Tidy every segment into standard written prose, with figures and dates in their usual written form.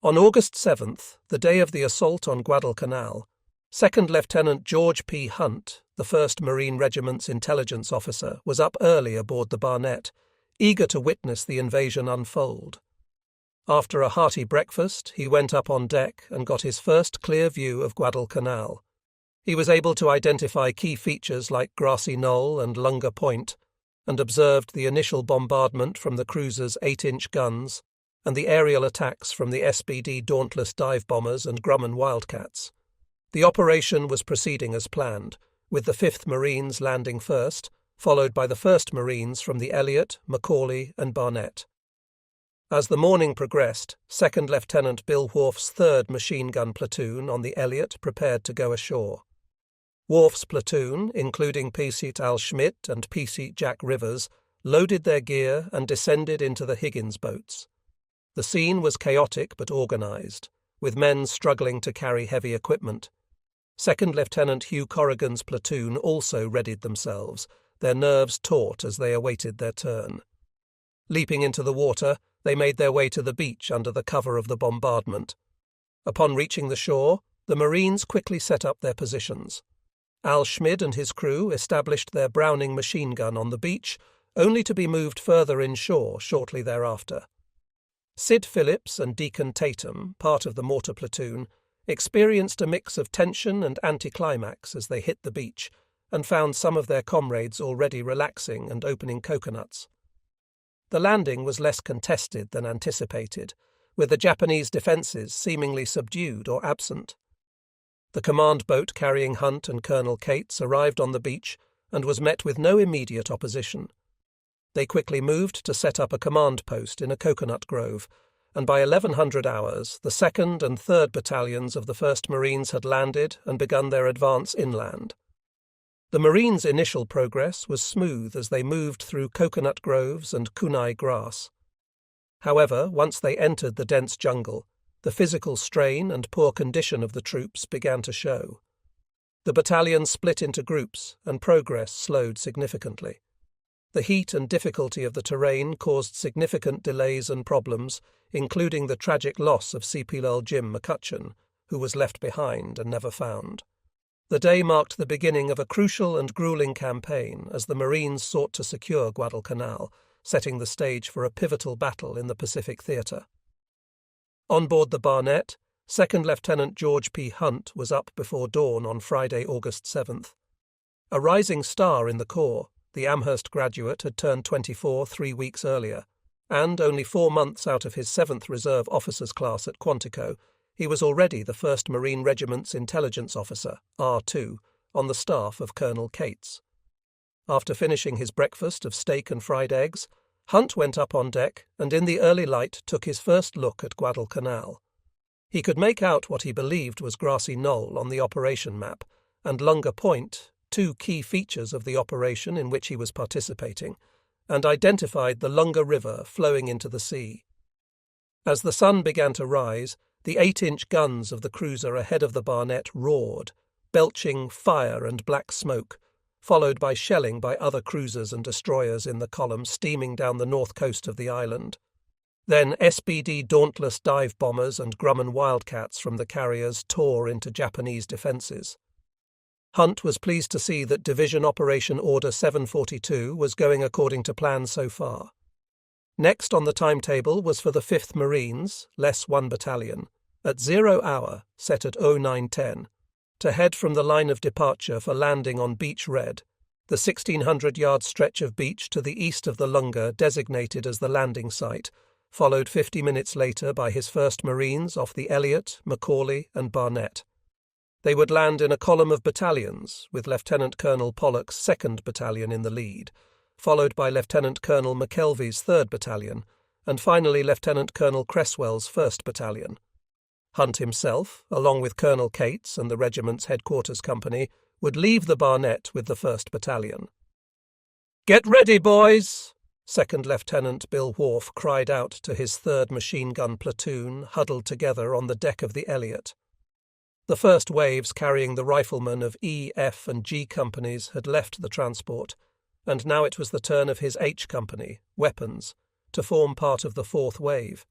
On August 7th, the day of the assault on Guadalcanal, Second Lieutenant George P. Hunt, the 1st Marine Regiment's intelligence officer, was up early aboard the Barnett, eager to witness the invasion unfold. After a hearty breakfast, he went up on deck and got his first clear view of Guadalcanal. He was able to identify key features like Grassy Knoll and Lunga Point, and observed the initial bombardment from the cruiser's 8-inch guns and the aerial attacks from the SBD Dauntless dive bombers and Grumman Wildcats. The operation was proceeding as planned, with the 5th Marines landing first, followed by the 1st Marines from the Elliott, Macaulay and Barnett. As the morning progressed, 2nd Lieutenant Bill Wharf's 3rd Machine Gun Platoon on the Elliott prepared to go ashore. Wharf's platoon, including P-Seat Al Schmidt and P-Seat Jack Rivers, loaded their gear and descended into the Higgins boats. The scene was chaotic but organized, with men struggling to carry heavy equipment. 2nd Lieutenant Hugh Corrigan's platoon also readied themselves, their nerves taut as they awaited their turn. Leaping into the water, they made their way to the beach under the cover of the bombardment. Upon reaching the shore, the Marines quickly set up their positions. Al Schmid and his crew established their Browning machine gun on the beach, only to be moved further inshore shortly thereafter. Sid Phillips and Deacon Tatum, part of the mortar platoon, experienced a mix of tension and anticlimax as they hit the beach, and found some of their comrades already relaxing and opening coconuts. The landing was less contested than anticipated, with the Japanese defences seemingly subdued or absent. The command boat carrying Hunt and Colonel Cates arrived on the beach and was met with no immediate opposition. They quickly moved to set up a command post in a coconut grove, and by 1100 hours the 2nd and 3rd Battalions of the 1st Marines had landed and begun their advance inland. The Marines' initial progress was smooth as they moved through coconut groves and kunai grass. However, once they entered the dense jungle, the physical strain and poor condition of the troops began to show. The battalion split into groups, and progress slowed significantly. The heat and difficulty of the terrain caused significant delays and problems, including the tragic loss of CP Jim McCutcheon, who was left behind and never found. The day marked the beginning of a crucial and grueling campaign as the Marines sought to secure Guadalcanal, setting the stage for a pivotal battle in the Pacific Theatre. On board the Barnett, 2nd Lieutenant George P. Hunt was up before dawn on Friday, August 7th. A rising star in the Corps, the Amherst graduate had turned 24 3 weeks earlier, and only 4 months out of his 7th Reserve Officers class at Quantico, he was already the 1st Marine Regiment's Intelligence Officer, R2, on the staff of Colonel Cates. After finishing his breakfast of steak and fried eggs, Hunt went up on deck and in the early light took his first look at Guadalcanal. He could make out what he believed was Grassy Knoll on the operation map, and Lunga Point, 2 key features of the operation in which he was participating, and identified the Lunga River flowing into the sea. As the sun began to rise, the 8-inch guns of the cruiser ahead of the Barnett roared, belching fire and black smoke, followed by shelling by other cruisers and destroyers in the column steaming down the north coast of the island. Then SBD Dauntless dive bombers and Grumman Wildcats from the carriers tore into Japanese defences. Hunt was pleased to see that Division Operation Order 742 was going according to plan so far. Next on the timetable was for the 5th Marines, less 1 battalion, at 0 hour, set at 0910, to head from the line of departure for landing on Beach Red, the 1,600-yard stretch of beach to the east of the Lunga designated as the landing site, followed 50 minutes later by his 1st Marines off the Elliott, Macaulay and Barnett. They would land in a column of battalions, with Lieutenant Colonel Pollock's 2nd Battalion in the lead, followed by Lieutenant Colonel McKelvey's 3rd Battalion, and finally Lieutenant Colonel Cresswell's 1st Battalion. Hunt himself, along with Colonel Cates and the regiment's headquarters company, would leave the Barnett with the 1st Battalion. "Get ready, boys!" 2nd Lieutenant Bill Wharf cried out to his 3rd machine gun platoon huddled together on the deck of the Elliott. The first waves carrying the riflemen of E, F and G companies had left the transport, and now it was the turn of his H company, weapons, to form part of the 4th wave.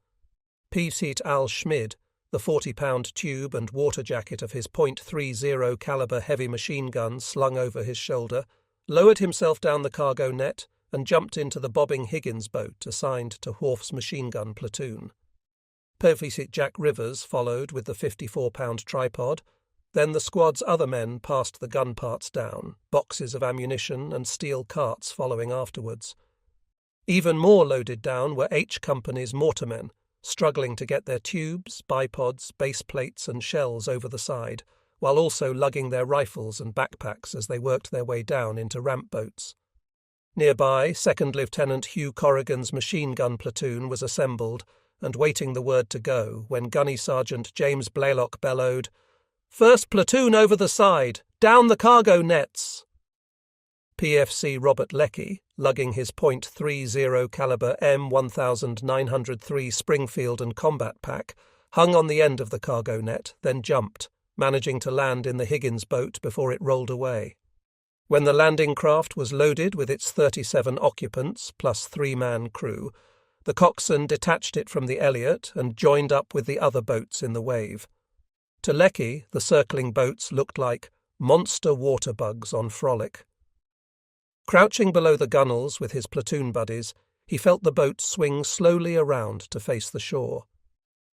P-Seat Al Schmid, the 40-pound tube and water jacket of his .30 caliber heavy machine gun slung over his shoulder, lowered himself down the cargo net and jumped into the bobbing Higgins boat assigned to Wharf's machine gun platoon. Perfect Jack Rivers followed with the 54-pound tripod. Then the squad's other men passed the gun parts down, boxes of ammunition and steel carts following afterwards. Even more loaded down were H Company's mortarmen, struggling to get their tubes, bipods, base plates and shells over the side, while also lugging their rifles and backpacks as they worked their way down into ramp boats. Nearby, 2nd Lieutenant Hugh Corrigan's machine gun platoon was assembled and waiting the word to go when Gunny Sergeant James Blaylock bellowed, "First platoon over the side! Down the cargo nets!" PFC Robert Leckie, lugging his .30 caliber M1903 Springfield and Combat Pack, hung on the end of the cargo net, then jumped, managing to land in the Higgins boat before it rolled away. When the landing craft was loaded with its 37 occupants plus 3-man crew, the coxswain detached it from the Elliott and joined up with the other boats in the wave. To Leckie, the circling boats looked like monster water bugs on frolic. Crouching below the gunwales with his platoon buddies, he felt the boat swing slowly around to face the shore.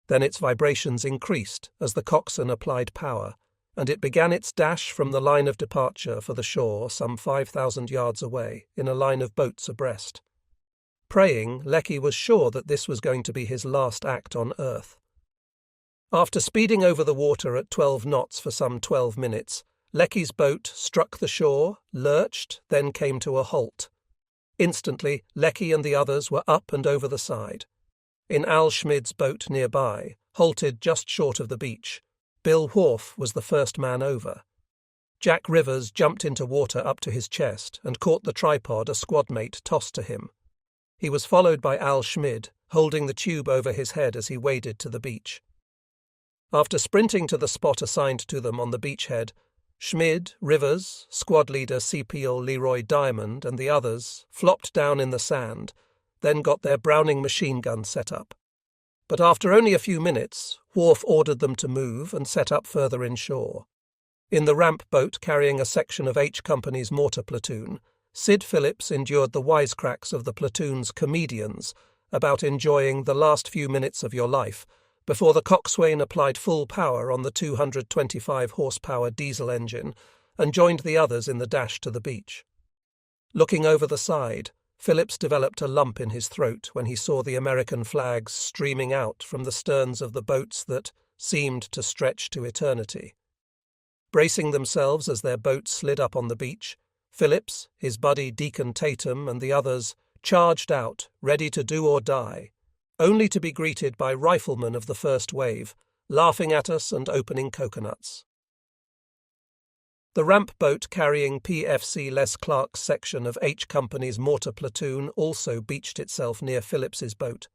Then its vibrations increased as the coxswain applied power, and it began its dash from the line of departure for the shore some 5,000 yards away, in a line of boats abreast. Praying, Leckie was sure that this was going to be his last act on Earth. After speeding over the water at 12 knots for some 12 minutes, Leckie's boat struck the shore, lurched, then came to a halt. Instantly, Leckie and the others were up and over the side. In Al Schmid's boat nearby, halted just short of the beach, Bill Wharf was the first man over. Jack Rivers jumped into water up to his chest and caught the tripod a squadmate tossed to him. He was followed by Al Schmid, holding the tube over his head as he waded to the beach. After sprinting to the spot assigned to them on the beachhead, Schmid, Rivers, squad leader CPL Leroy Diamond and the others flopped down in the sand, then got their Browning machine gun set up. But after only a few minutes, Wharf ordered them to move and set up further inshore. In the ramp boat carrying a section of H Company's mortar platoon, Sid Phillips endured the wisecracks of the platoon's comedians about enjoying the last few minutes of your life before the coxswain applied full power on the 225 horsepower diesel engine and joined the others in the dash to the beach. Looking over the side, Phillips developed a lump in his throat when he saw the American flags streaming out from the sterns of the boats that seemed to stretch to eternity. Bracing themselves as their boat slid up on the beach, Phillips, his buddy Deacon Tatum and the others charged out, ready to do or die, only to be greeted by riflemen of the first wave, laughing at us and opening coconuts. The ramp boat carrying PFC Les Clark's section of H Company's mortar platoon also beached itself near Phillips's boat.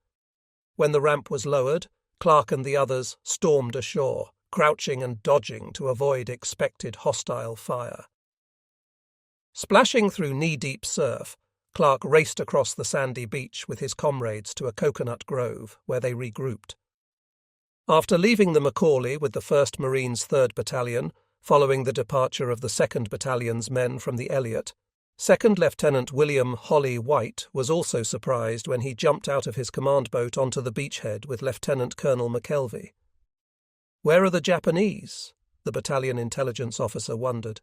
When the ramp was lowered, Clark and the others stormed ashore, crouching and dodging to avoid expected hostile fire. Splashing through knee-deep surf, Clark raced across the sandy beach with his comrades to a coconut grove, where they regrouped. After leaving the Macaulay with the 1st Marines 3rd Battalion, following the departure of the 2nd Battalion's men from the Elliott, 2nd Lieutenant William Holly White was also surprised when he jumped out of his command boat onto the beachhead with Lieutenant Colonel McKelvey. "Where are the Japanese?" the battalion intelligence officer wondered.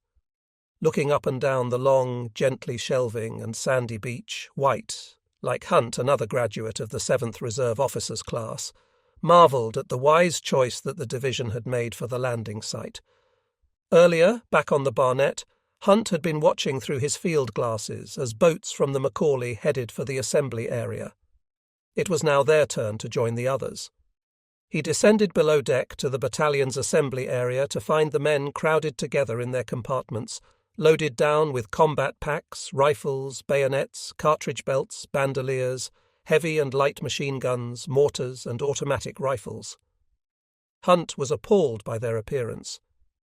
Looking up and down the long, gently shelving and sandy beach, White, like Hunt, another graduate of the 7th Reserve Officers class, marvelled at the wise choice that the division had made for the landing site. Earlier, back on the Barnett, Hunt had been watching through his field glasses as boats from the Macaulay headed for the assembly area. It was now their turn to join the others. He descended below deck to the battalion's assembly area to find the men crowded together in their compartments, loaded down with combat packs, rifles, bayonets, cartridge belts, bandoliers, heavy and light machine guns, mortars, and automatic rifles. Hunt was appalled by their appearance.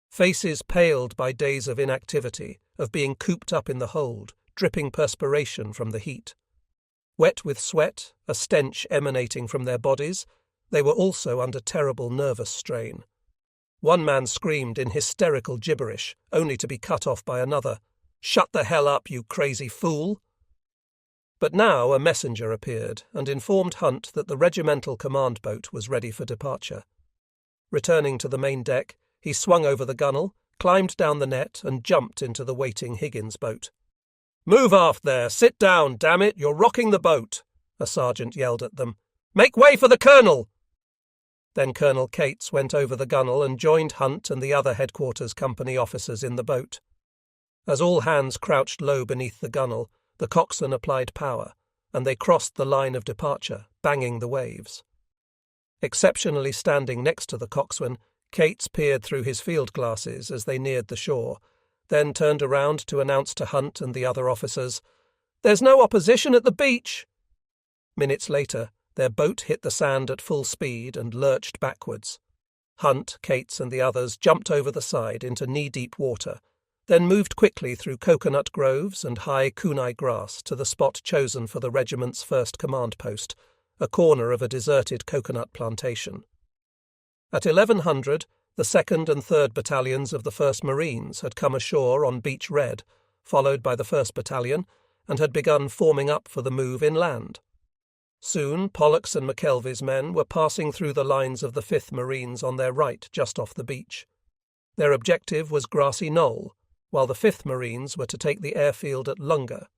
Faces paled by days of inactivity, of being cooped up in the hold, dripping perspiration from the heat. Wet with sweat, a stench emanating from their bodies, They were also under terrible nervous strain. One man screamed in hysterical gibberish, only to be cut off by another. "Shut the hell up, you crazy fool!" But now a messenger appeared and informed Hunt that the regimental command boat was ready for departure. Returning to the main deck, he swung over the gunwale, climbed down the net, and jumped into the waiting Higgins boat. "Move aft there! Sit down, damn it! You're rocking the boat!" a sergeant yelled at them. "Make way for the colonel!" Then Colonel Cates went over the gunwale and joined Hunt and the other headquarters company officers in the boat. As all hands crouched low beneath the gunwale, the coxswain applied power, and they crossed the line of departure, banging the waves. Exceptionally standing next to the coxswain, Cates peered through his field glasses as they neared the shore, then turned around to announce to Hunt and the other officers, "There's no opposition at the beach!" Minutes later, their boat hit the sand at full speed and lurched backwards. Hunt, Cates, and the others jumped over the side into knee-deep water, then moved quickly through coconut groves and high kunai grass to the spot chosen for the regiment's first command post, a corner of a deserted coconut plantation. At 1100, the 2nd and 3rd Battalions of the 1st Marines had come ashore on Beach Red, followed by the 1st Battalion, and had begun forming up for the move inland. Soon Pollock's and McKelvey's men were passing through the lines of the 5th Marines on their right just off the beach. Their objective was Grassy Knoll, while the 5th Marines were to take the airfield at Lunga.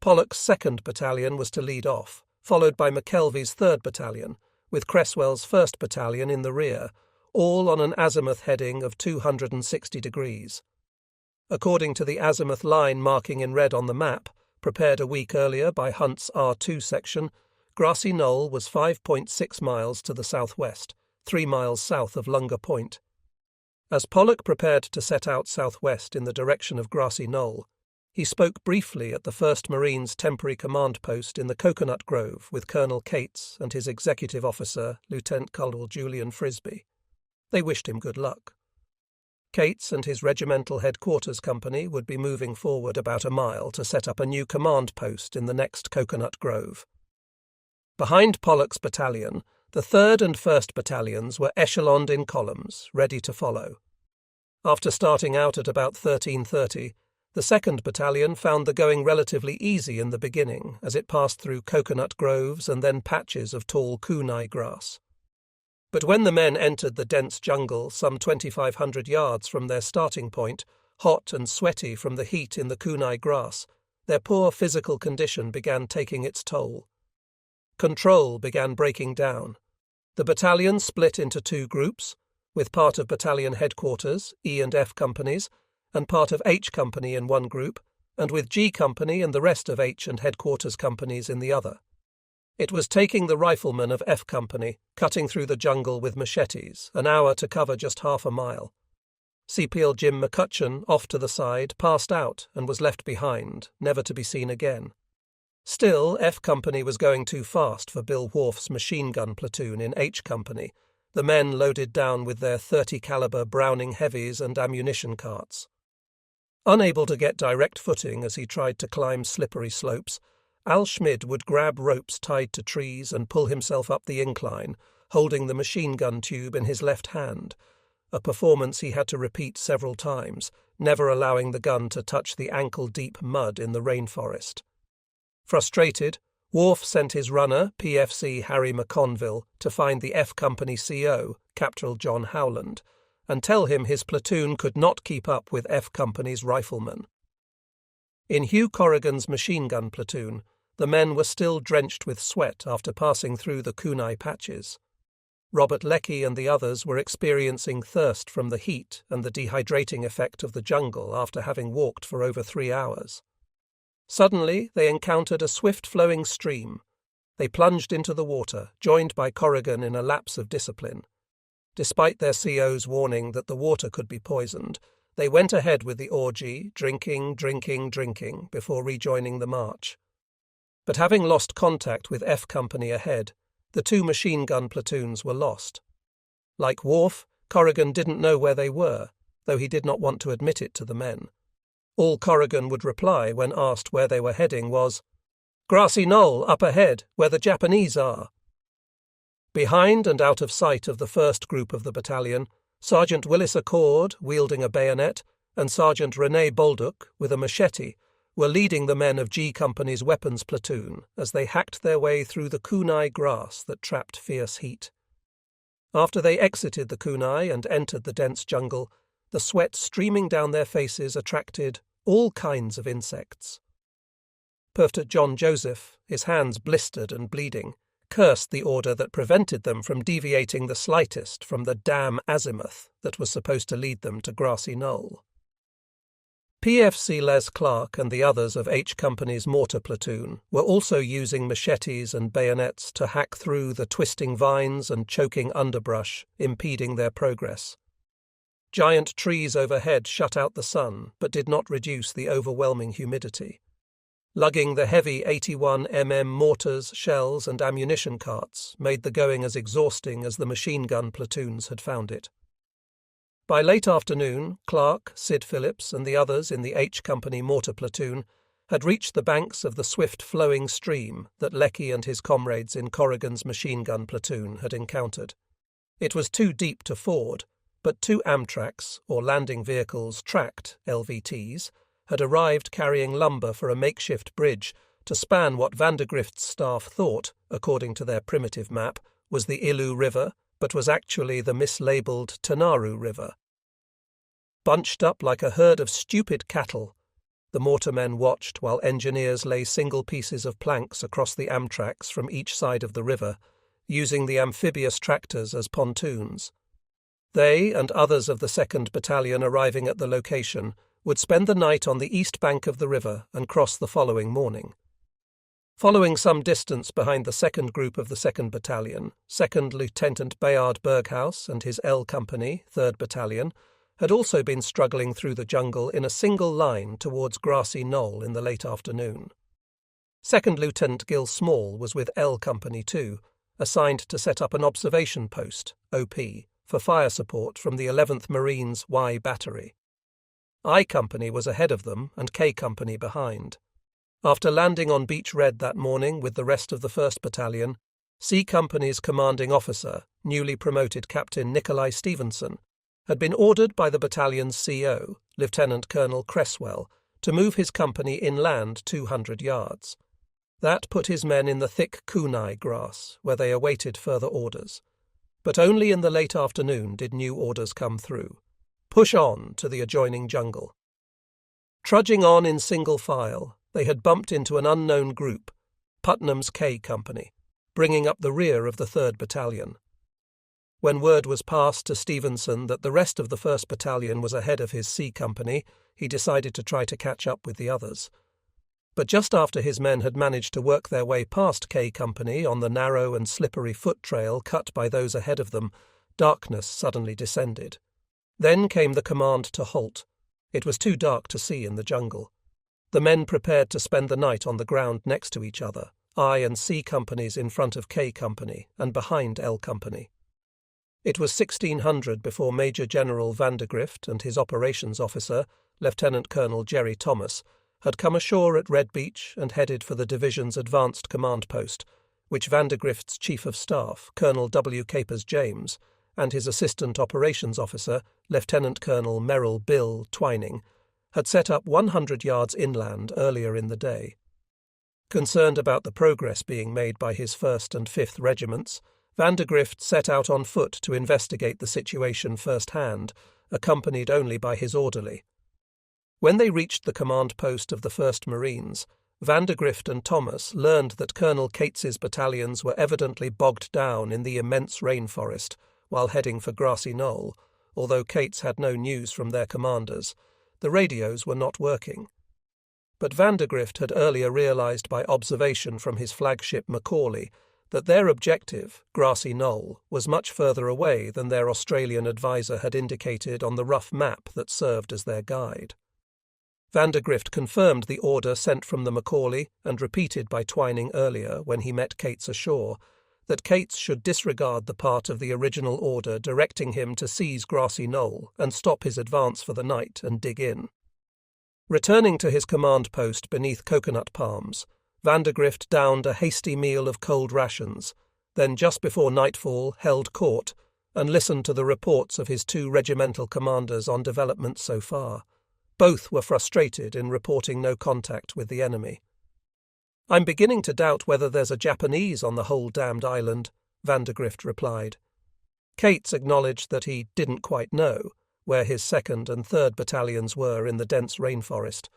Pollock's 2nd Battalion was to lead off, followed by McKelvey's 3rd Battalion, with Cresswell's 1st Battalion in the rear, all on an azimuth heading of 260 degrees. According to the azimuth line marking in red on the map, prepared a week earlier by Hunt's R2 section, Grassy Knoll was 5.6 miles to the southwest, 3 miles south of Lunga Point. As Pollock prepared to set out southwest in the direction of Grassy Knoll, he spoke briefly at the 1st Marines' temporary command post in the Coconut Grove with Colonel Cates and his executive officer, Lieutenant Colonel Julian Frisby. They wished him good luck. Cates and his regimental headquarters company would be moving forward about a mile to set up a new command post in the next Coconut Grove. Behind Pollock's battalion, the 3rd and 1st Battalions were echeloned in columns, ready to follow. After starting out at about 13:30, the 2nd Battalion found the going relatively easy in the beginning as it passed through coconut groves and then patches of tall kunai grass. But when the men entered the dense jungle some 2,500 yards from their starting point, hot and sweaty from the heat in the kunai grass, their poor physical condition began taking its toll. Control began breaking down. The battalion split into 2 groups, with part of battalion headquarters, E and F companies, and part of H Company in one group, and with G Company and the rest of H and headquarters companies in the other. It was taking the riflemen of F Company, cutting through the jungle with machetes, an hour to cover just half a mile. CPL Jim McCutcheon, off to the side, passed out and was left behind, never to be seen again. Still, F Company was going too fast for Bill Wharf's machine gun platoon in H Company, the men loaded down with their 30 caliber Browning heavies and ammunition carts. Unable to get direct footing as he tried to climb slippery slopes, Al Schmid would grab ropes tied to trees and pull himself up the incline, holding the machine gun tube in his left hand, a performance he had to repeat several times, never allowing the gun to touch the ankle-deep mud in the rainforest. Frustrated, Wharf sent his runner, PFC Harry McConville, to find the F Company CO, Captain John Howland, and tell him his platoon could not keep up with F Company's riflemen. In Hugh Corrigan's machine gun platoon, the men were still drenched with sweat after passing through the kunai patches. Robert Leckie and the others were experiencing thirst from the heat and the dehydrating effect of the jungle after having walked for over 3 hours. Suddenly, they encountered a swift-flowing stream. They plunged into the water, joined by Corrigan in a lapse of discipline. Despite their CO's warning that the water could be poisoned, they went ahead with the orgy, drinking, before rejoining the march. But having lost contact with F Company ahead, the 2 machine gun platoons were lost. Like Wharf, Corrigan didn't know where they were, though he did not want to admit it to the men. All Corrigan would reply when asked where they were heading was, "Grassy Knoll, up ahead, where the Japanese are." Behind and out of sight of the first group of the battalion, Sergeant Willis Accord, wielding a bayonet, and Sergeant René Bolduc, with a machete, were leading the men of G Company's weapons platoon as they hacked their way through the kunai grass that trapped fierce heat. After they exited the kunai and entered the dense jungle, the sweat streaming down their faces attracted all kinds of insects. Perfect John Joseph, his hands blistered and bleeding, cursed the order that prevented them from deviating the slightest from the damn azimuth that was supposed to lead them to Grassy Knoll. PFC Les Clark and the others of H Company's mortar platoon were also using machetes and bayonets to hack through the twisting vines and choking underbrush, impeding their progress. Giant trees overhead shut out the sun, but did not reduce the overwhelming humidity. Lugging the heavy 81mm mortars, shells, and ammunition carts made the going as exhausting as the machine gun platoons had found it. By late afternoon, Clark, Sid Phillips, and the others in the H Company mortar platoon had reached the banks of the swift-flowing stream that Leckie and his comrades in Corrigan's machine gun platoon had encountered. It was too deep to ford, but 2 Amtraks, or landing vehicles tracked LVTs, had arrived carrying lumber for a makeshift bridge to span what Vandergrift's staff thought, according to their primitive map, was the Ilu River, but was actually the mislabeled Tanaru River. Bunched up like a herd of stupid cattle, the mortarmen watched while engineers lay single pieces of planks across the Amtraks from each side of the river, using the amphibious tractors as pontoons. They and others of the 2nd Battalion arriving at the location would spend the night on the east bank of the river and cross the following morning. Following some distance behind the 2nd group of the 2nd Battalion, 2nd Lieutenant Bayard Berghaus and his L Company, 3rd Battalion, had also been struggling through the jungle in a single line towards Grassy Knoll in the late afternoon. 2nd Lieutenant Gil Small was with L Company too, assigned to set up an observation post, OP, for fire support from the 11th Marines Y Battery. I Company was ahead of them and K Company behind. After landing on Beach Red that morning with the rest of the 1st Battalion, C Company's commanding officer, newly promoted Captain Nikolai Stevenson, had been ordered by the battalion's CO, Lieutenant Colonel Cresswell, to move his company inland 200 yards. That put his men in the thick kunai grass, where they awaited further orders. But only in the late afternoon did new orders come through. Push on to the adjoining jungle. Trudging on in single file, they had bumped into an unknown group, Putnam's K Company, bringing up the rear of the 3rd Battalion. When word was passed to Stevenson that the rest of the 1st Battalion was ahead of his C Company, he decided to try to catch up with the others. But just after his men had managed to work their way past K Company on the narrow and slippery foot trail cut by those ahead of them, darkness suddenly descended. Then came the command to halt. It was too dark to see in the jungle. The men prepared to spend the night on the ground next to each other, I and C Companies in front of K Company and behind L Company. It was 1600 before Major General Vandergrift and his operations officer, Lieutenant Colonel Jerry Thomas, had come ashore at Red Beach and headed for the division's advanced command post, which Vandergrift's Chief of Staff, Colonel W. Capers James, and his assistant operations officer, Lieutenant Colonel Merrill Bill Twining, had set up 100 yards inland earlier in the day. Concerned about the progress being made by his 1st and 5th regiments, Vandergrift set out on foot to investigate the situation firsthand, accompanied only by his orderly. When they reached the command post of the 1st Marines, Vandergrift and Thomas learned that Colonel Cates's battalions were evidently bogged down in the immense rainforest while heading for Grassy Knoll. Although Cates had no news from their commanders, the radios were not working. But Vandergrift had earlier realized by observation from his flagship Macaulay that their objective, Grassy Knoll, was much further away than their Australian advisor had indicated on the rough map that served as their guide. Vandergrift confirmed the order sent from the Macaulay and repeated by Twining earlier when he met Cates ashore, that Cates should disregard the part of the original order directing him to seize Grassy Knoll and stop his advance for the night and dig in. Returning to his command post beneath coconut palms, Vandergrift downed a hasty meal of cold rations, then just before nightfall held court and listened to the reports of his two regimental commanders on developments so far. Both were frustrated in reporting no contact with the enemy. "I'm beginning to doubt whether there's a Japanese on the whole damned island," Vandergrift replied. Cates acknowledged that he didn't quite know where his 2nd and 3rd battalions were in the dense rainforest.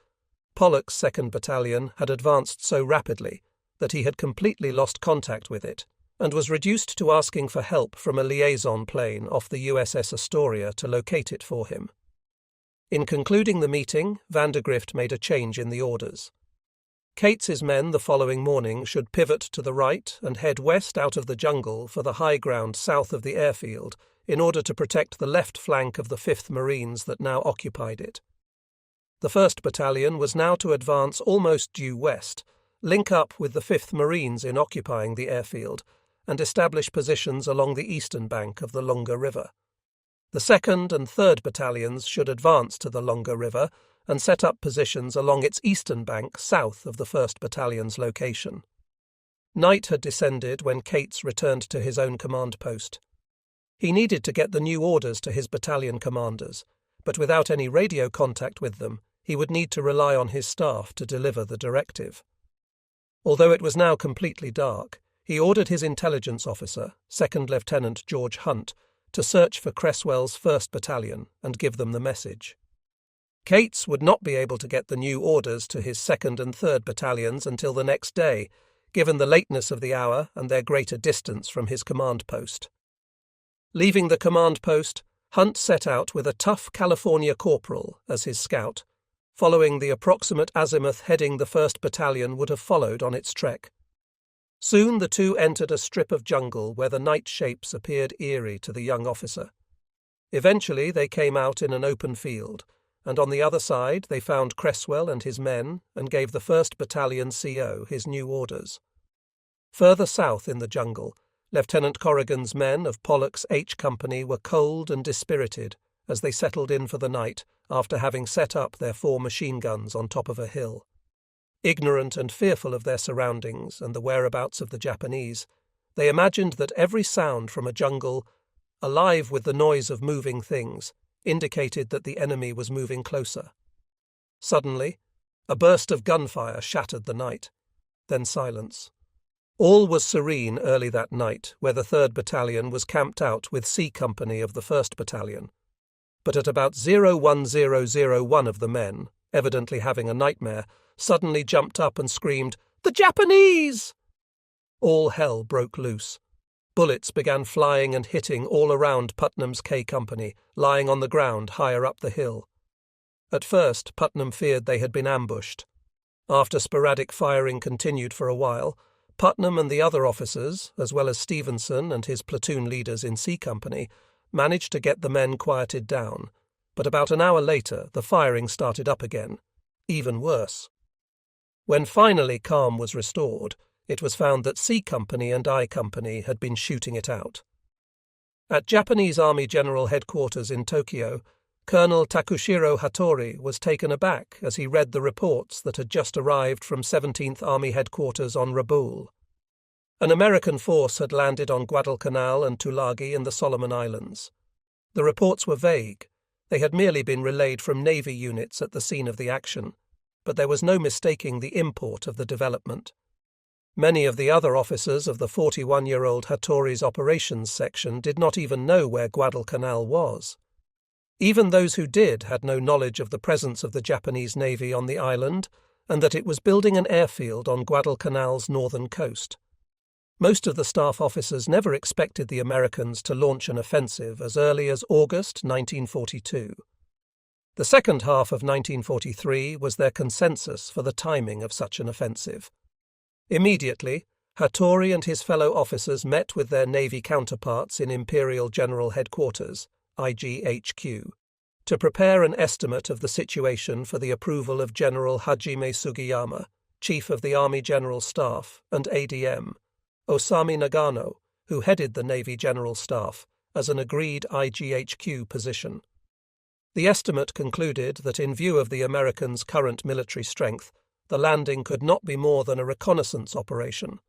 Pollock's 2nd Battalion had advanced so rapidly that he had completely lost contact with it and was reduced to asking for help from a liaison plane off the USS Astoria to locate it for him. In concluding the meeting, Vandergrift made a change in the orders. Cates's men the following morning should pivot to the right and head west out of the jungle for the high ground south of the airfield in order to protect the left flank of the 5th Marines that now occupied it. The 1st Battalion was now to advance almost due west, link up with the 5th Marines in occupying the airfield, and establish positions along the eastern bank of the Lunga River. The 2nd and 3rd Battalions should advance to the Lunga River and set up positions along its eastern bank south of the 1st Battalion's location. Night had descended when Cates returned to his own command post. He needed to get the new orders to his battalion commanders, but without any radio contact with them, he would need to rely on his staff to deliver the directive. Although it was now completely dark, he ordered his intelligence officer, 2nd Lieutenant George Hunt, to search for Cresswell's 1st Battalion and give them the message. Cates would not be able to get the new orders to his 2nd and 3rd Battalions until the next day, given the lateness of the hour and their greater distance from his command post. Leaving the command post, Hunt set out with a tough California corporal as his scout, following the approximate azimuth heading the 1st Battalion would have followed on its trek. Soon the two entered a strip of jungle where the night shapes appeared eerie to the young officer. Eventually they came out in an open field, and on the other side they found Cresswell and his men and gave the 1st Battalion CO his new orders. Further south in the jungle, Lieutenant Corrigan's men of Pollock's H Company were cold and dispirited as they settled in for the night after having set up their 4 machine guns on top of a hill. Ignorant and fearful of their surroundings and the whereabouts of the Japanese, they imagined that every sound from a jungle, alive with the noise of moving things, indicated that the enemy was moving closer. Suddenly, a burst of gunfire shattered the night, then silence. All was serene early that night where the 3rd Battalion was camped out with C Company of the 1st Battalion. But at about 01001 of the men, evidently having a nightmare, suddenly jumped up and screamed, "The Japanese!" All hell broke loose. Bullets began flying and hitting all around Putnam's K Company, lying on the ground higher up the hill. At first, Putnam feared they had been ambushed. After sporadic firing continued for a while, Putnam and the other officers, as well as Stevenson and his platoon leaders in C Company, managed to get the men quieted down, but about an hour later the firing started up again, even worse. When finally calm was restored, it was found that C Company and I Company had been shooting it out. At Japanese Army General Headquarters in Tokyo, Colonel Takushiro Hattori was taken aback as he read the reports that had just arrived from 17th Army Headquarters on Rabaul. An American force had landed on Guadalcanal and Tulagi in the Solomon Islands. The reports were vague. They had merely been relayed from Navy units at the scene of the action, but there was no mistaking the import of the development. Many of the other officers of the 41-year-old Hattori's operations section did not even know where Guadalcanal was. Even those who did had no knowledge of the presence of the Japanese Navy on the island and that it was building an airfield on Guadalcanal's northern coast. Most of the staff officers never expected the Americans to launch an offensive as early as August 1942. The second half of 1943 was their consensus for the timing of such an offensive. Immediately, Hattori and his fellow officers met with their Navy counterparts in Imperial General Headquarters, IGHQ, to prepare an estimate of the situation for the approval of General Hajime Sugiyama, Chief of the Army General Staff, and ADM, Osami Nagano, who headed the Navy General Staff, as an agreed IGHQ position. The estimate concluded that in view of the Americans' current military strength, the landing could not be more than a reconnaissance operation.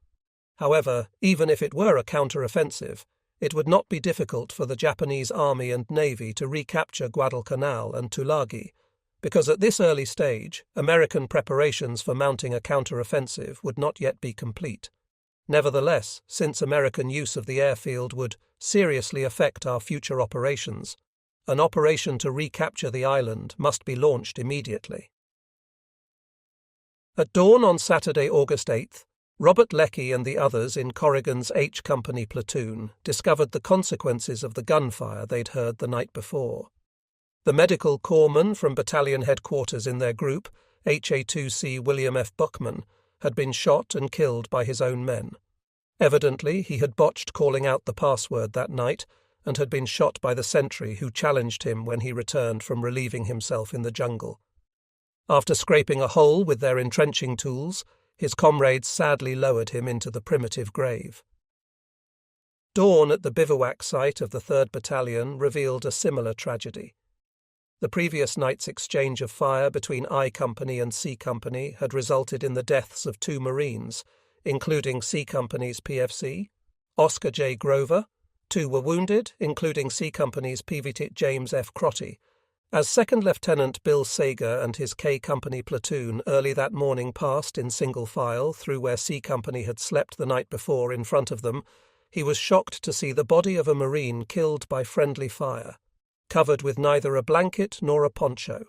However, even if it were a counter-offensive, it would not be difficult for the Japanese Army and Navy to recapture Guadalcanal and Tulagi, because at this early stage, American preparations for mounting a counter-offensive would not yet be complete. Nevertheless, since American use of the airfield would seriously affect our future operations, an operation to recapture the island must be launched immediately. At dawn on Saturday, August 8th, Robert Leckie and the others in Corrigan's H Company platoon discovered the consequences of the gunfire they'd heard the night before. The medical corpsman from battalion headquarters in their group, HA2C William F. Buckman, had been shot and killed by his own men. Evidently, he had botched calling out the password that night and had been shot by the sentry who challenged him when he returned from relieving himself in the jungle. After scraping a hole with their entrenching tools, his comrades sadly lowered him into the primitive grave. Dawn at the bivouac site of the 3rd Battalion revealed a similar tragedy. The previous night's exchange of fire between I Company and C Company had resulted in the deaths of 2 Marines, including C Company's PFC, Oscar J. Grover. 2 were wounded, including C Company's PVT James F. Crotty, as 2nd Lieutenant Bill Sager and his K Company platoon early that morning passed in single file through where C Company had slept the night before in front of them. He was shocked to see the body of a Marine killed by friendly fire, covered with neither a blanket nor a poncho.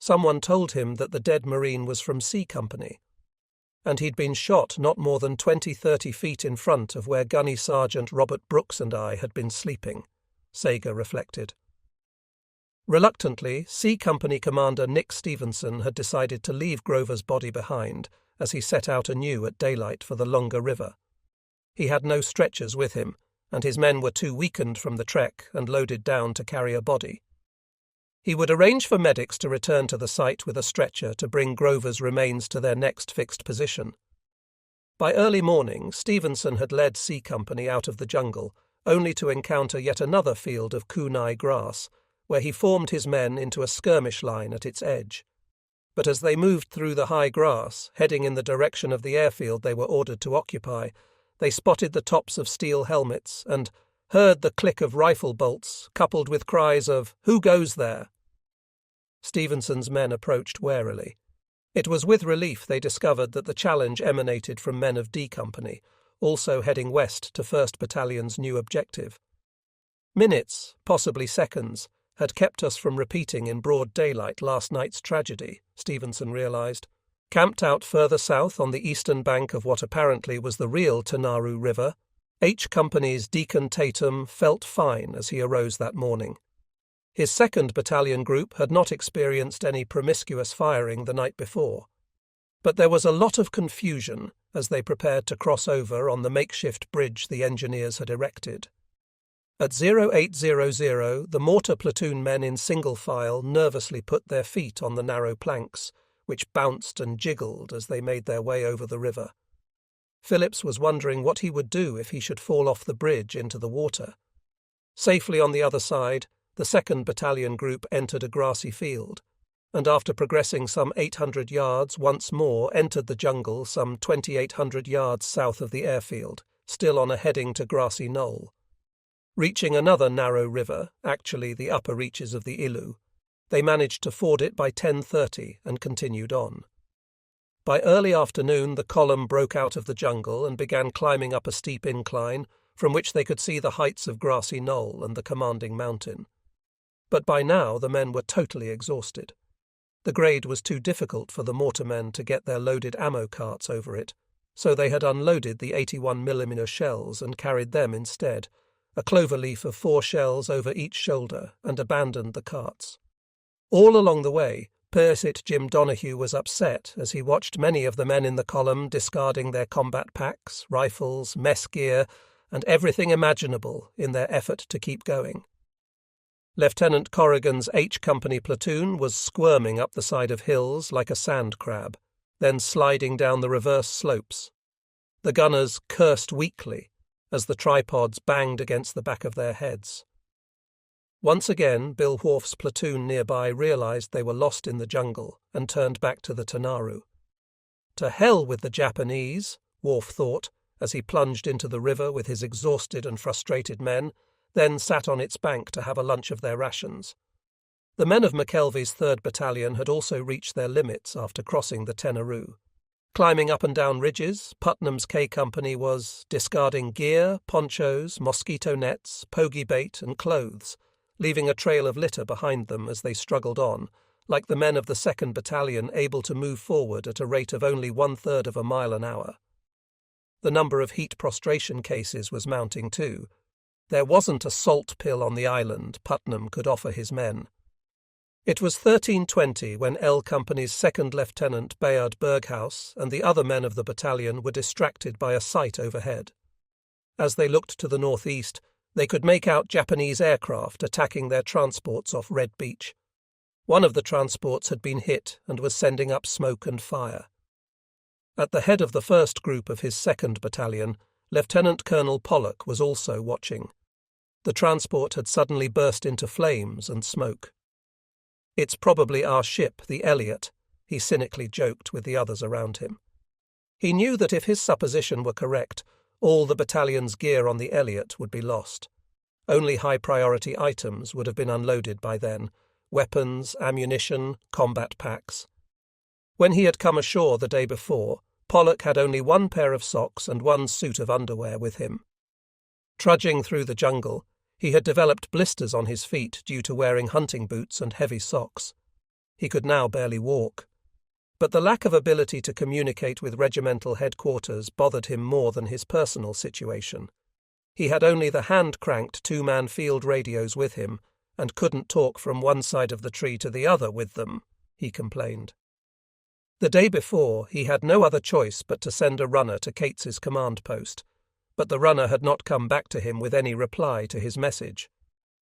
Someone told him that the dead Marine was from C Company, and he'd been shot not more than 20-30 feet in front of where Gunny Sergeant Robert Brooks and I had been sleeping, Sager reflected. Reluctantly, C Company Commander Nick Stevenson had decided to leave Grover's body behind as he set out anew at daylight for the longer river. He had no stretchers with him, and his men were too weakened from the trek and loaded down to carry a body. He would arrange for medics to return to the site with a stretcher to bring Grover's remains to their next fixed position. By early morning, Stevenson had led C Company out of the jungle, only to encounter yet another field of kunai grass, where he formed his men into a skirmish line at its edge. But as they moved through the high grass, heading in the direction of the airfield they were ordered to occupy, they spotted the tops of steel helmets and heard the click of rifle bolts, coupled with cries of, "Who goes there?" Stevenson's men approached warily. It was with relief they discovered that the challenge emanated from men of D Company, also heading west to 1st Battalion's new objective. Minutes, possibly seconds, had kept us from repeating in broad daylight last night's tragedy, Stevenson realized. Camped out further south on the eastern bank of what apparently was the real Tanaru River, H Company's Deacon Tatum felt fine as he arose that morning. His 2nd Battalion group had not experienced any promiscuous firing the night before, but there was a lot of confusion as they prepared to cross over on the makeshift bridge the engineers had erected. At 0800, the mortar platoon men in single file nervously put their feet on the narrow planks, which bounced and jiggled as they made their way over the river. Phillips was wondering what he would do if he should fall off the bridge into the water. Safely on the other side, the 2nd Battalion group entered a grassy field, and after progressing some 800 yards once more entered the jungle some 2,800 yards south of the airfield, still on a heading to grassy knoll. Reaching another narrow river, actually the upper reaches of the Ilu, they managed to ford it by 10:30 and continued on. By early afternoon the column broke out of the jungle and began climbing up a steep incline from which they could see the heights of Grassy Knoll and the commanding mountain. But by now the men were totally exhausted. The grade was too difficult for the mortarmen to get their loaded ammo carts over it, so they had unloaded the 81mm shells and carried them instead, a cloverleaf of 4 shells over each shoulder, and abandoned the carts. All along the way, Persit Jim Donahue was upset as he watched many of the men in the column discarding their combat packs, rifles, mess gear, and everything imaginable in their effort to keep going. Lieutenant Corrigan's H Company platoon was squirming up the side of hills like a sand crab, then sliding down the reverse slopes. The gunners cursed weakly as the tripods banged against the back of their heads. Once again, Bill Wharf's platoon nearby realized they were lost in the jungle and turned back to the Tanaru. To hell with the Japanese, Wharf thought, as he plunged into the river with his exhausted and frustrated men, then sat on its bank to have a lunch of their rations. The men of McKelvey's 3rd Battalion had also reached their limits after crossing the Tenaroo. Climbing up and down ridges, Putnam's K Company was discarding gear, ponchos, mosquito nets, pogie bait and clothes, leaving a trail of litter behind them as they struggled on, like the men of the 2nd Battalion able to move forward at a rate of only 1/3 of a mile an hour. The number of heat prostration cases was mounting too. There wasn't a salt pill on the island Putnam could offer his men. It was 13:20 when L Company's 2nd Lieutenant Bayard Berghaus and the other men of the battalion were distracted by a sight overhead. As they looked to the northeast, they could make out Japanese aircraft attacking their transports off Red Beach. One of the transports had been hit and was sending up smoke and fire. At the head of the first group of his 2nd Battalion, Lieutenant Colonel Pollock was also watching. The transport had suddenly burst into flames and smoke. "It's probably our ship, the Elliot," he cynically joked with the others around him. He knew that if his supposition were correct, all the battalion's gear on the Elliot would be lost. Only high-priority items would have been unloaded by then: weapons, ammunition, combat packs. When he had come ashore the day before, Pollock had only one pair of socks and one suit of underwear with him. Trudging through the jungle, he had developed blisters on his feet due to wearing hunting boots and heavy socks. He could now barely walk. But the lack of ability to communicate with regimental headquarters bothered him more than his personal situation. He had only the hand-cranked 2-man field radios with him and couldn't talk from one side of the tree to the other with them, he complained. The day before, he had no other choice but to send a runner to Cates's command post, but the runner had not come back to him with any reply to his message.